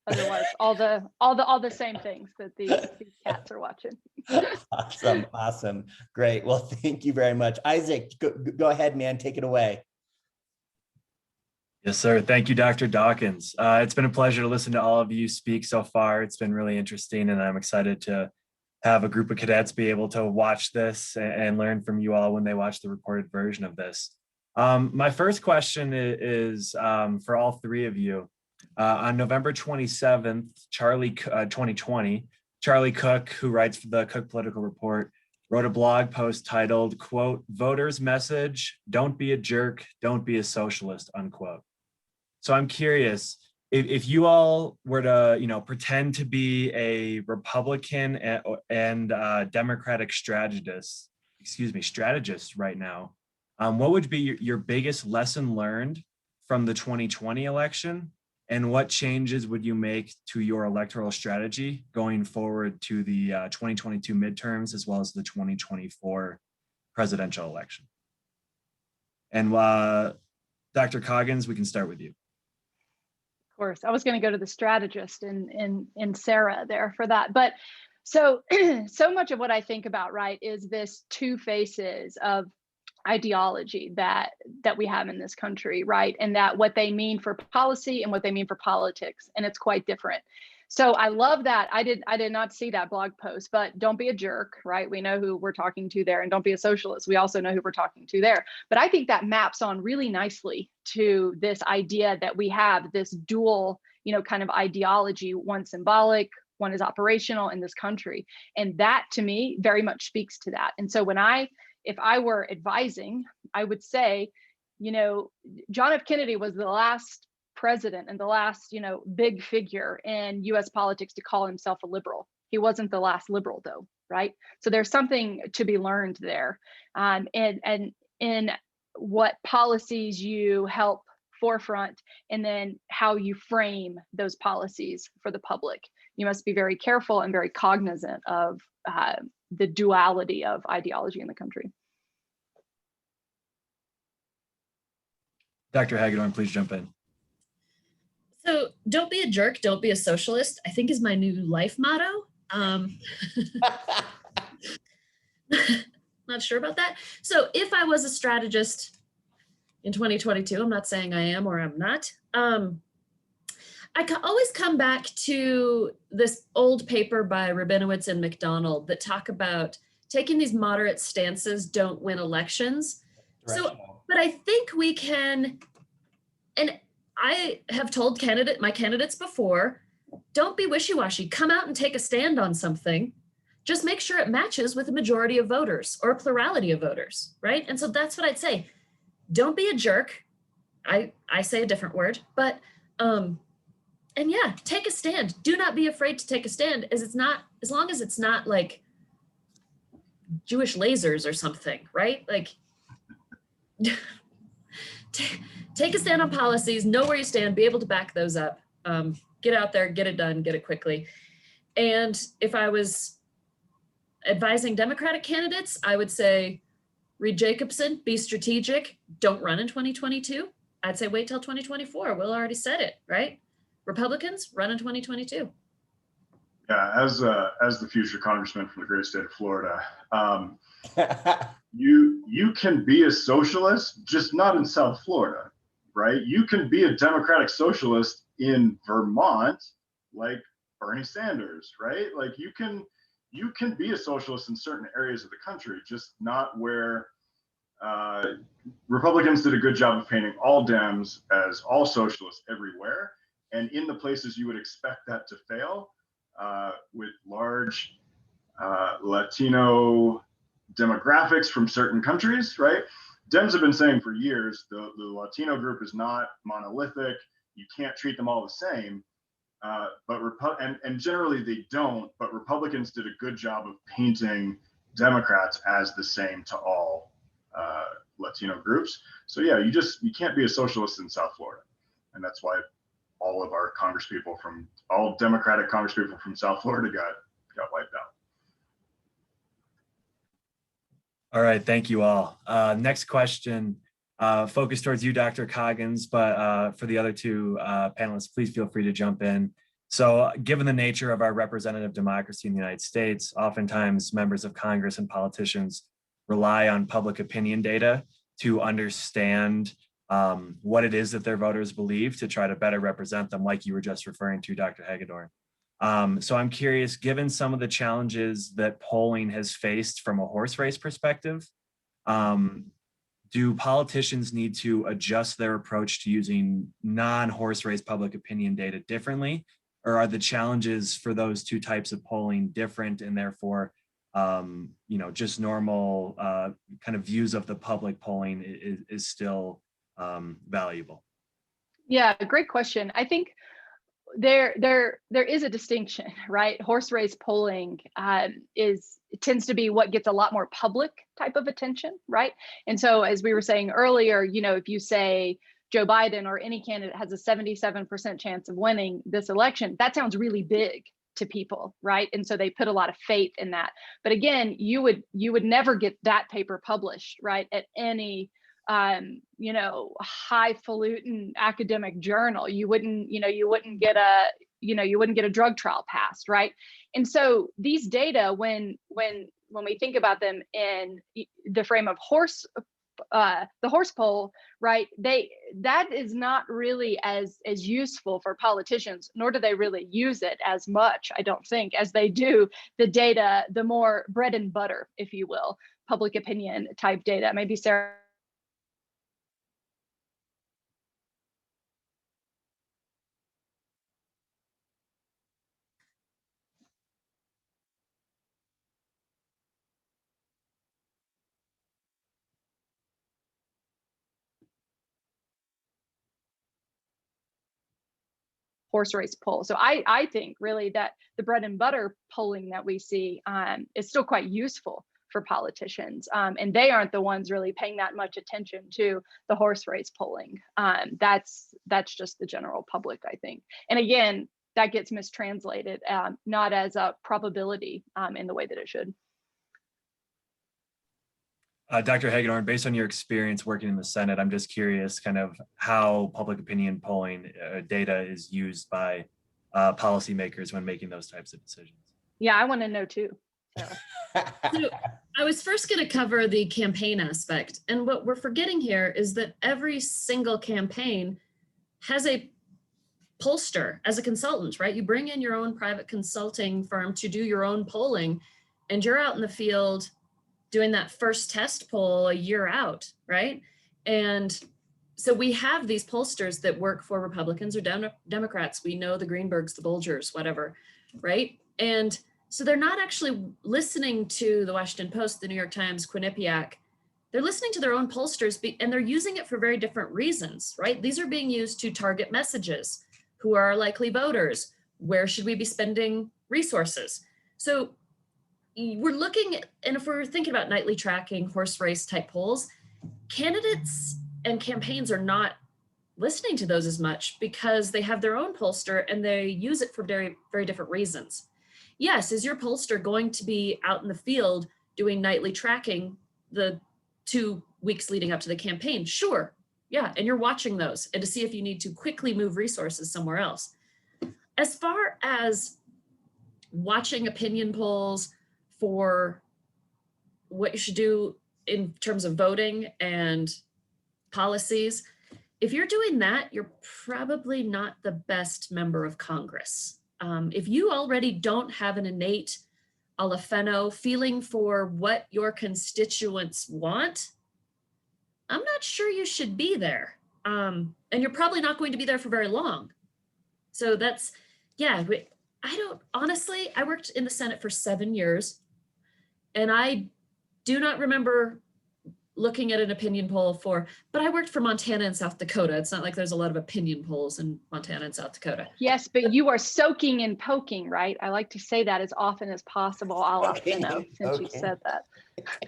Otherwise, all the same things that these cats are watching. Awesome, great. Well, thank you very much, Isaac. Go ahead, man. Take it away. Yes, sir. Thank you, Dr. Dawkins. It's been a pleasure to listen to all of you speak so far. It's been really interesting, and I'm excited to have a group of cadets be able to watch this and learn from you all when they watch the recorded version of this. My first question is for all three of you. On November 27th, 2020, Charlie Cook, who writes for the Cook Political Report, wrote a blog post titled, quote, "Voters' message, don't be a jerk, don't be a socialist," unquote. So I'm curious, if you all were to, pretend to be a Republican and Democratic strategist right now, what would be your biggest lesson learned from the 2020 election? And what changes would you make to your electoral strategy going forward to the 2022 midterms, as well as the 2024 presidential election? And Dr. Coggins, we can start with you. Of course, I was going to go to the strategist in Sara there for that. But So, so much of what I think about, right, is this two faces of ideology that we have in this country, right? And that what they mean for policy and what they mean for politics, and it's quite different. So I love that. I did not see that blog post, but don't be a jerk, right? We know who we're talking to there, and don't be a socialist. We also know who we're talking to there. But I think that maps on really nicely to this idea that we have this dual, kind of ideology, one symbolic, one is operational in this country. And that to me very much speaks to that. And so if I were advising, I would say, John F. Kennedy was the last president and the last, big figure in US politics to call himself a liberal. He wasn't the last liberal though, right? So there's something to be learned there. And in what policies you help forefront, and then how you frame those policies for the public. You must be very careful and very cognizant of the duality of ideology in the country. Dr. Hagedorn, please jump in. So don't be a jerk, don't be a socialist, I think is my new life motto. Not sure about that. So if I was a strategist in 2022, I'm not saying I am or I'm not, I can always come back to this old paper by Rabinowitz and McDonald that talk about taking these moderate stances don't win elections. So, but I think we can, and I have told my candidates before, don't be wishy-washy, come out and take a stand on something. Just make sure it matches with a majority of voters or a plurality of voters, right? And so that's what I'd say. Don't be a jerk. I say a different word, but, and yeah, take a stand. Do not be afraid to take a stand, as long as it's not like Jewish lasers or something, right? Like, take a stand on policies, know where you stand, be able to back those up, get out there, get it done, get it quickly. And if I was advising Democratic candidates, I would say, read Jacobson, be strategic, don't run in 2022. I'd say wait till 2024. Will already said it, right? Republicans, run in 2022. Yeah, as the future congressman from the great state of Florida, you can be a socialist, just not in South Florida, right? You can be a democratic socialist in Vermont, like Bernie Sanders, right? Like you can be a socialist in certain areas of the country, just not where Republicans did a good job of painting all Dems as all socialists everywhere. And in the places you would expect that to fail, with large Latino demographics from certain countries, right? Dems have been saying for years, the Latino group is not monolithic. You can't treat them all the same. And generally they don't, but Republicans did a good job of painting Democrats as the same to all Latino groups. So yeah, you can't be a socialist in South Florida. And that's why all of our all Democratic congresspeople from South Florida got wiped out. All right, thank you all. Next question, focused towards you, Dr. Coggins, but for the other two panelists, please feel free to jump in. So given the nature of our representative democracy in the United States, oftentimes members of Congress and politicians rely on public opinion data to understand what it is that their voters believe to try to better represent them, like you were just referring to, Dr. Hagedorn. So I'm curious, given some of the challenges that polling has faced from a horse race perspective, do politicians need to adjust their approach to using non-horse race public opinion data differently? Or are the challenges for those two types of polling different, and therefore, just normal kind of views of the public polling is still valuable? Yeah, great question. I think there is a distinction, right? Horse race polling tends to be what gets a lot more public type of attention, right? And so as we were saying earlier, if you say Joe Biden or any candidate has a 77% chance of winning this election, that sounds really big to people, right? And so they put a lot of faith in that. But again, you would never get that paper published, right, at any highfalutin academic journal. You wouldn't get you wouldn't get a drug trial passed, right? And so these data, when we think about them in the frame of the horse poll, right? That is not really as useful for politicians, nor do they really use it as much, I don't think, as they do the data, the more bread and butter, if you will, public opinion type data. Maybe Sarah. Horse race poll. So I think really that the bread and butter polling that we see is still quite useful for politicians. And they aren't the ones really paying that much attention to the horse race polling. That's just the general public, I think. And again, that gets mistranslated, not as a probability in the way that it should. Dr. Hagedorn, based on your experience working in the Senate, I'm just curious kind of how public opinion polling data is used by policymakers when making those types of decisions. Yeah, I want to know too. So I was first going to cover the campaign aspect. And what we're forgetting here is that every single campaign has a pollster as a consultant, right? You bring in your own private consulting firm to do your own polling, and you're out in the field doing that first test poll a year out, right? And so we have these pollsters that work for Republicans or Democrats. We know the Greenbergs, the Bolgers, whatever, right? And so they're not actually listening to the Washington Post, the New York Times, Quinnipiac. They're listening to their own pollsters, and they're using it for very different reasons, right? These are being used to target messages. Who are our likely voters? Where should we be spending resources? So we're looking at, and if we're thinking about nightly tracking, horse race type polls, candidates and campaigns are not listening to those as much because they have their own pollster and they use it for very, very different reasons. Yes, is your pollster going to be out in the field doing nightly tracking the 2 weeks leading up to the campaign? Sure, yeah, and you're watching those and to see if you need to quickly move resources somewhere else. As far as watching opinion polls for what you should do in terms of voting and policies, if you're doing that, you're probably not the best member of Congress. If you already don't have an innate Alafeno feeling for what your constituents want, I'm not sure you should be there. And you're probably not going to be there for very long. So that's, yeah, I worked in the Senate for 7 years, and I do not remember looking at an opinion poll but I worked for Montana and South Dakota. It's not like there's a lot of opinion polls in Montana and South Dakota. Yes, but you are soaking and poking, right? I like to say that as often as possible, since you said that.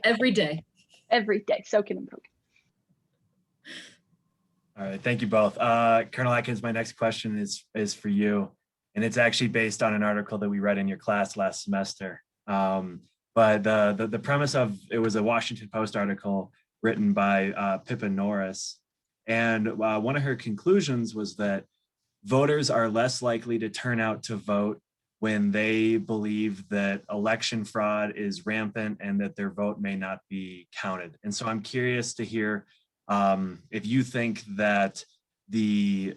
Every day. Every day, soaking and poking. All right, thank you both. Colonel Atkins, my next question is for you, and it's actually based on an article that we read in your class last semester. But the premise of it was a Washington Post article written by Pippa Norris, and one of her conclusions was that voters are less likely to turn out to vote when they believe that election fraud is rampant and that their vote may not be counted. And so I'm curious to hear if you think that the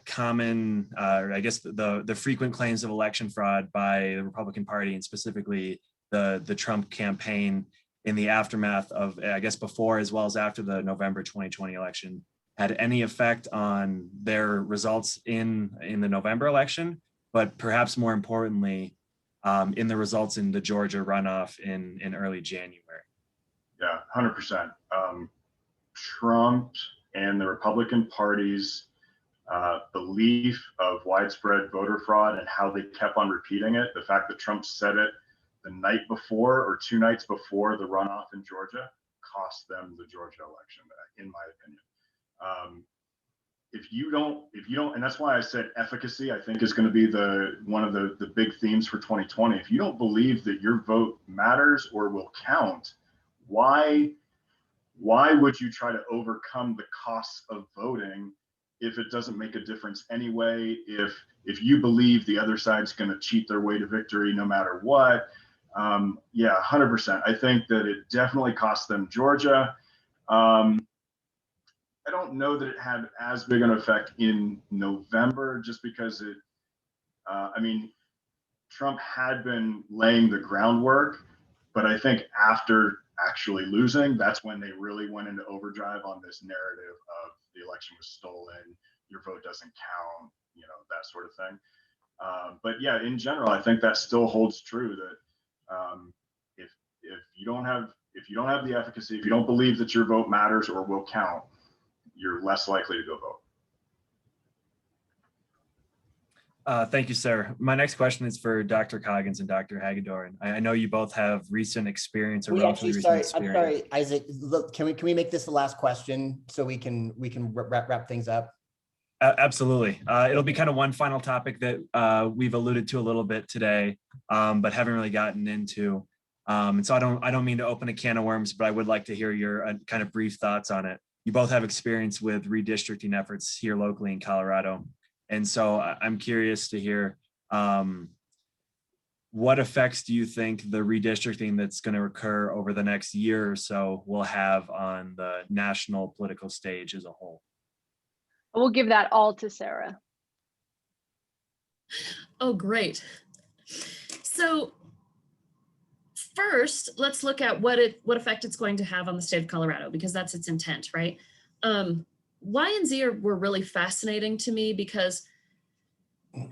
common, I guess the frequent claims of election fraud by the Republican Party, and specifically the Trump campaign in the aftermath of, I guess, before as well as after the November 2020 election, had any effect on their results in the November election, but perhaps more importantly, in the results in the Georgia runoff in early January. Yeah, 100%. Trump and the Republican Party's belief of widespread voter fraud and how they kept on repeating it, the fact that Trump said it the night before or 2 nights before the runoff in Georgia, cost them the Georgia election, in my opinion. If you don't, and that's why I said efficacy, I think is going to be one of the big themes for 2020. If you don't believe that your vote matters or will count, why would you try to overcome the costs of voting if it doesn't make a difference anyway, if you believe the other side's going to cheat their way to victory no matter what, yeah, 100%. I think that it definitely cost them Georgia. I don't know that it had as big an effect in November, just because it, I mean, Trump had been laying the groundwork, but I think after actually losing, that's when they really went into overdrive on this narrative of the election was stolen, your vote doesn't count, you know, that sort of thing. But yeah, in general, I think that still holds true, that if you don't have the efficacy, if you don't believe that your vote matters or will count, you're less likely to go vote. Thank you, sir. My next question is for Dr. Coggins and Dr. Hagedorn. I know you both have recent experience or relatively recent experience. I'm sorry, Isaac. Look, can we make this the last question so we can wrap things up? Absolutely. It'll be kind of one final topic that we've alluded to a little bit today, but haven't really gotten into. And so I don't mean to open a can of worms, but I would like to hear your kind of brief thoughts on it. You both have experience with redistricting efforts here locally in Colorado. And so I'm curious to hear, what effects do you think the redistricting that's going to occur over the next year or so will have on the national political stage as a whole? We'll give that all to Sara. Oh, great. So first, let's look at what effect it's going to have on the state of Colorado, because that's its intent, right? Y and Z were really fascinating to me because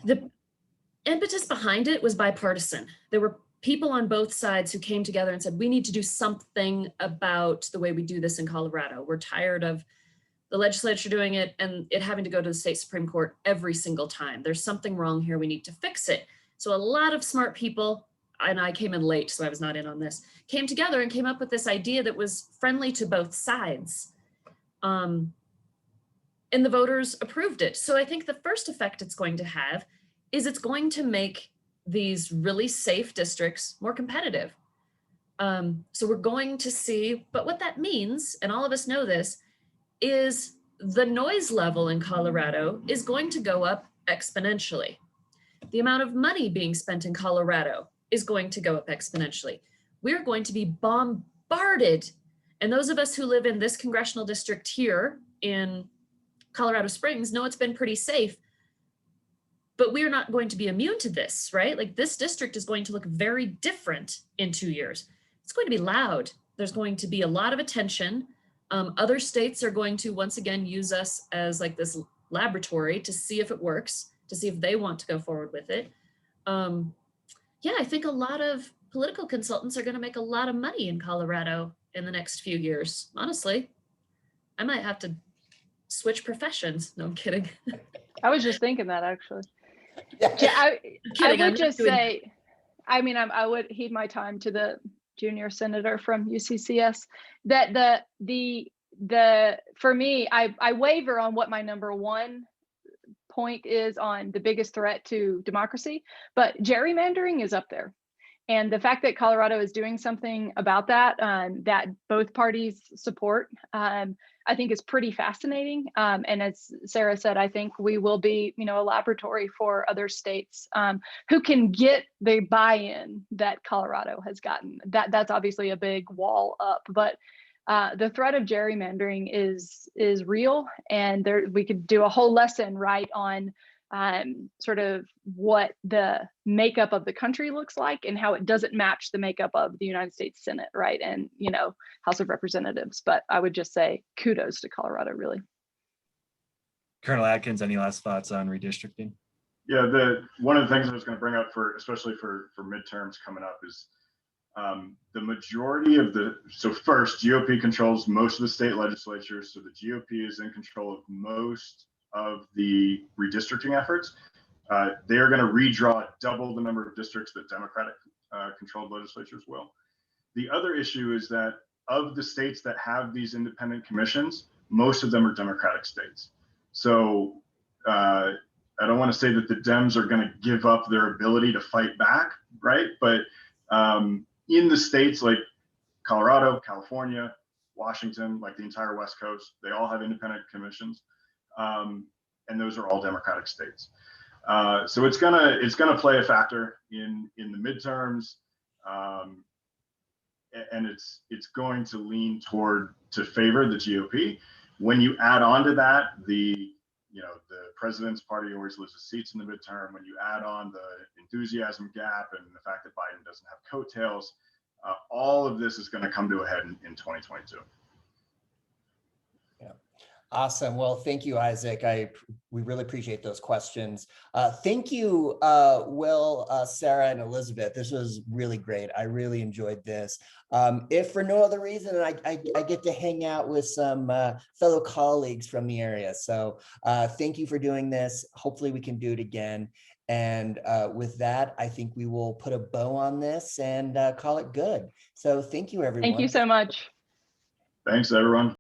the impetus behind it was bipartisan. There were people on both sides who came together and said, we need to do something about the way we do this in Colorado. We're tired of the legislature doing it and it having to go to the state Supreme Court every single time. There's something wrong here. We need to fix it. So a lot of smart people, and I came in late, so I was not in on this, came together and came up with this idea that was friendly to both sides. And the voters approved it. So I think the first effect it's going to have is it's going to make these really safe districts more competitive. So we're going to see, but what that means, and all of us know this, is the noise level in Colorado is going to go up exponentially. The amount of money being spent in Colorado is going to go up exponentially. We're going to be bombarded. And those of us who live in this congressional district here in Colorado Springs know it's been pretty safe, but we're not going to be immune to this, right? Like, this district is going to look very different in 2 years. It's going to be loud. There's going to be a lot of attention. Other states are going to once again use us as like this laboratory to see if it works, to see if they want to go forward with it. Yeah, I think a lot of political consultants are going to make a lot of money in Colorado in the next few years. Honestly, I might have to switch professions. No, I'm kidding. I was just thinking that, actually. Yeah. I would just say, I mean, I would heed my time to the junior senator from UCCS, that for me, I waver on what my number one point is on the biggest threat to democracy, but gerrymandering is up there. And the fact that Colorado is doing something about that, that both parties support, I think is pretty fascinating. And as Sara said, I think we will be, a laboratory for other states who can get the buy-in that Colorado has gotten. That's obviously a big wall up, but the threat of gerrymandering is real, and we could do a whole lesson right on sort of what the makeup of the country looks like and how it doesn't match the makeup of the United States Senate, right? And, House of Representatives. But I would just say kudos to Colorado, really. Colonel Atkins, any last thoughts on redistricting? Yeah, one of the things I was going to bring up especially for midterms coming up is the majority of so first, GOP controls most of the state legislatures. So the GOP is in control of most of the redistricting efforts. They are going to redraw double the number of districts that Democratic controlled legislatures will. The other issue is that of the states that have these independent commissions, most of them are Democratic states. So I don't want to say that the Dems are going to give up their ability to fight back, right? But in the states like Colorado, California, Washington, like the entire West Coast, they all have independent commissions. and those are all Democratic states. So it's gonna play a factor in the midterms, and it's going to lean to favor the GOP. When you add on to that the president's party always loses seats in the midterm, when you add on the enthusiasm gap and the fact that Biden doesn't have coattails, all of this is going to come to a head in 2022. Yeah. Awesome. Well, thank you, Isaac. We really appreciate those questions. Thank you, Will, Sarah, and Elizabeth. This was really great. I really enjoyed this. If for no other reason, I get to hang out with some fellow colleagues from the area. So thank you for doing this. Hopefully we can do it again. And with that, I think we will put a bow on this and call it good. So thank you, everyone. Thank you so much. Thanks, everyone.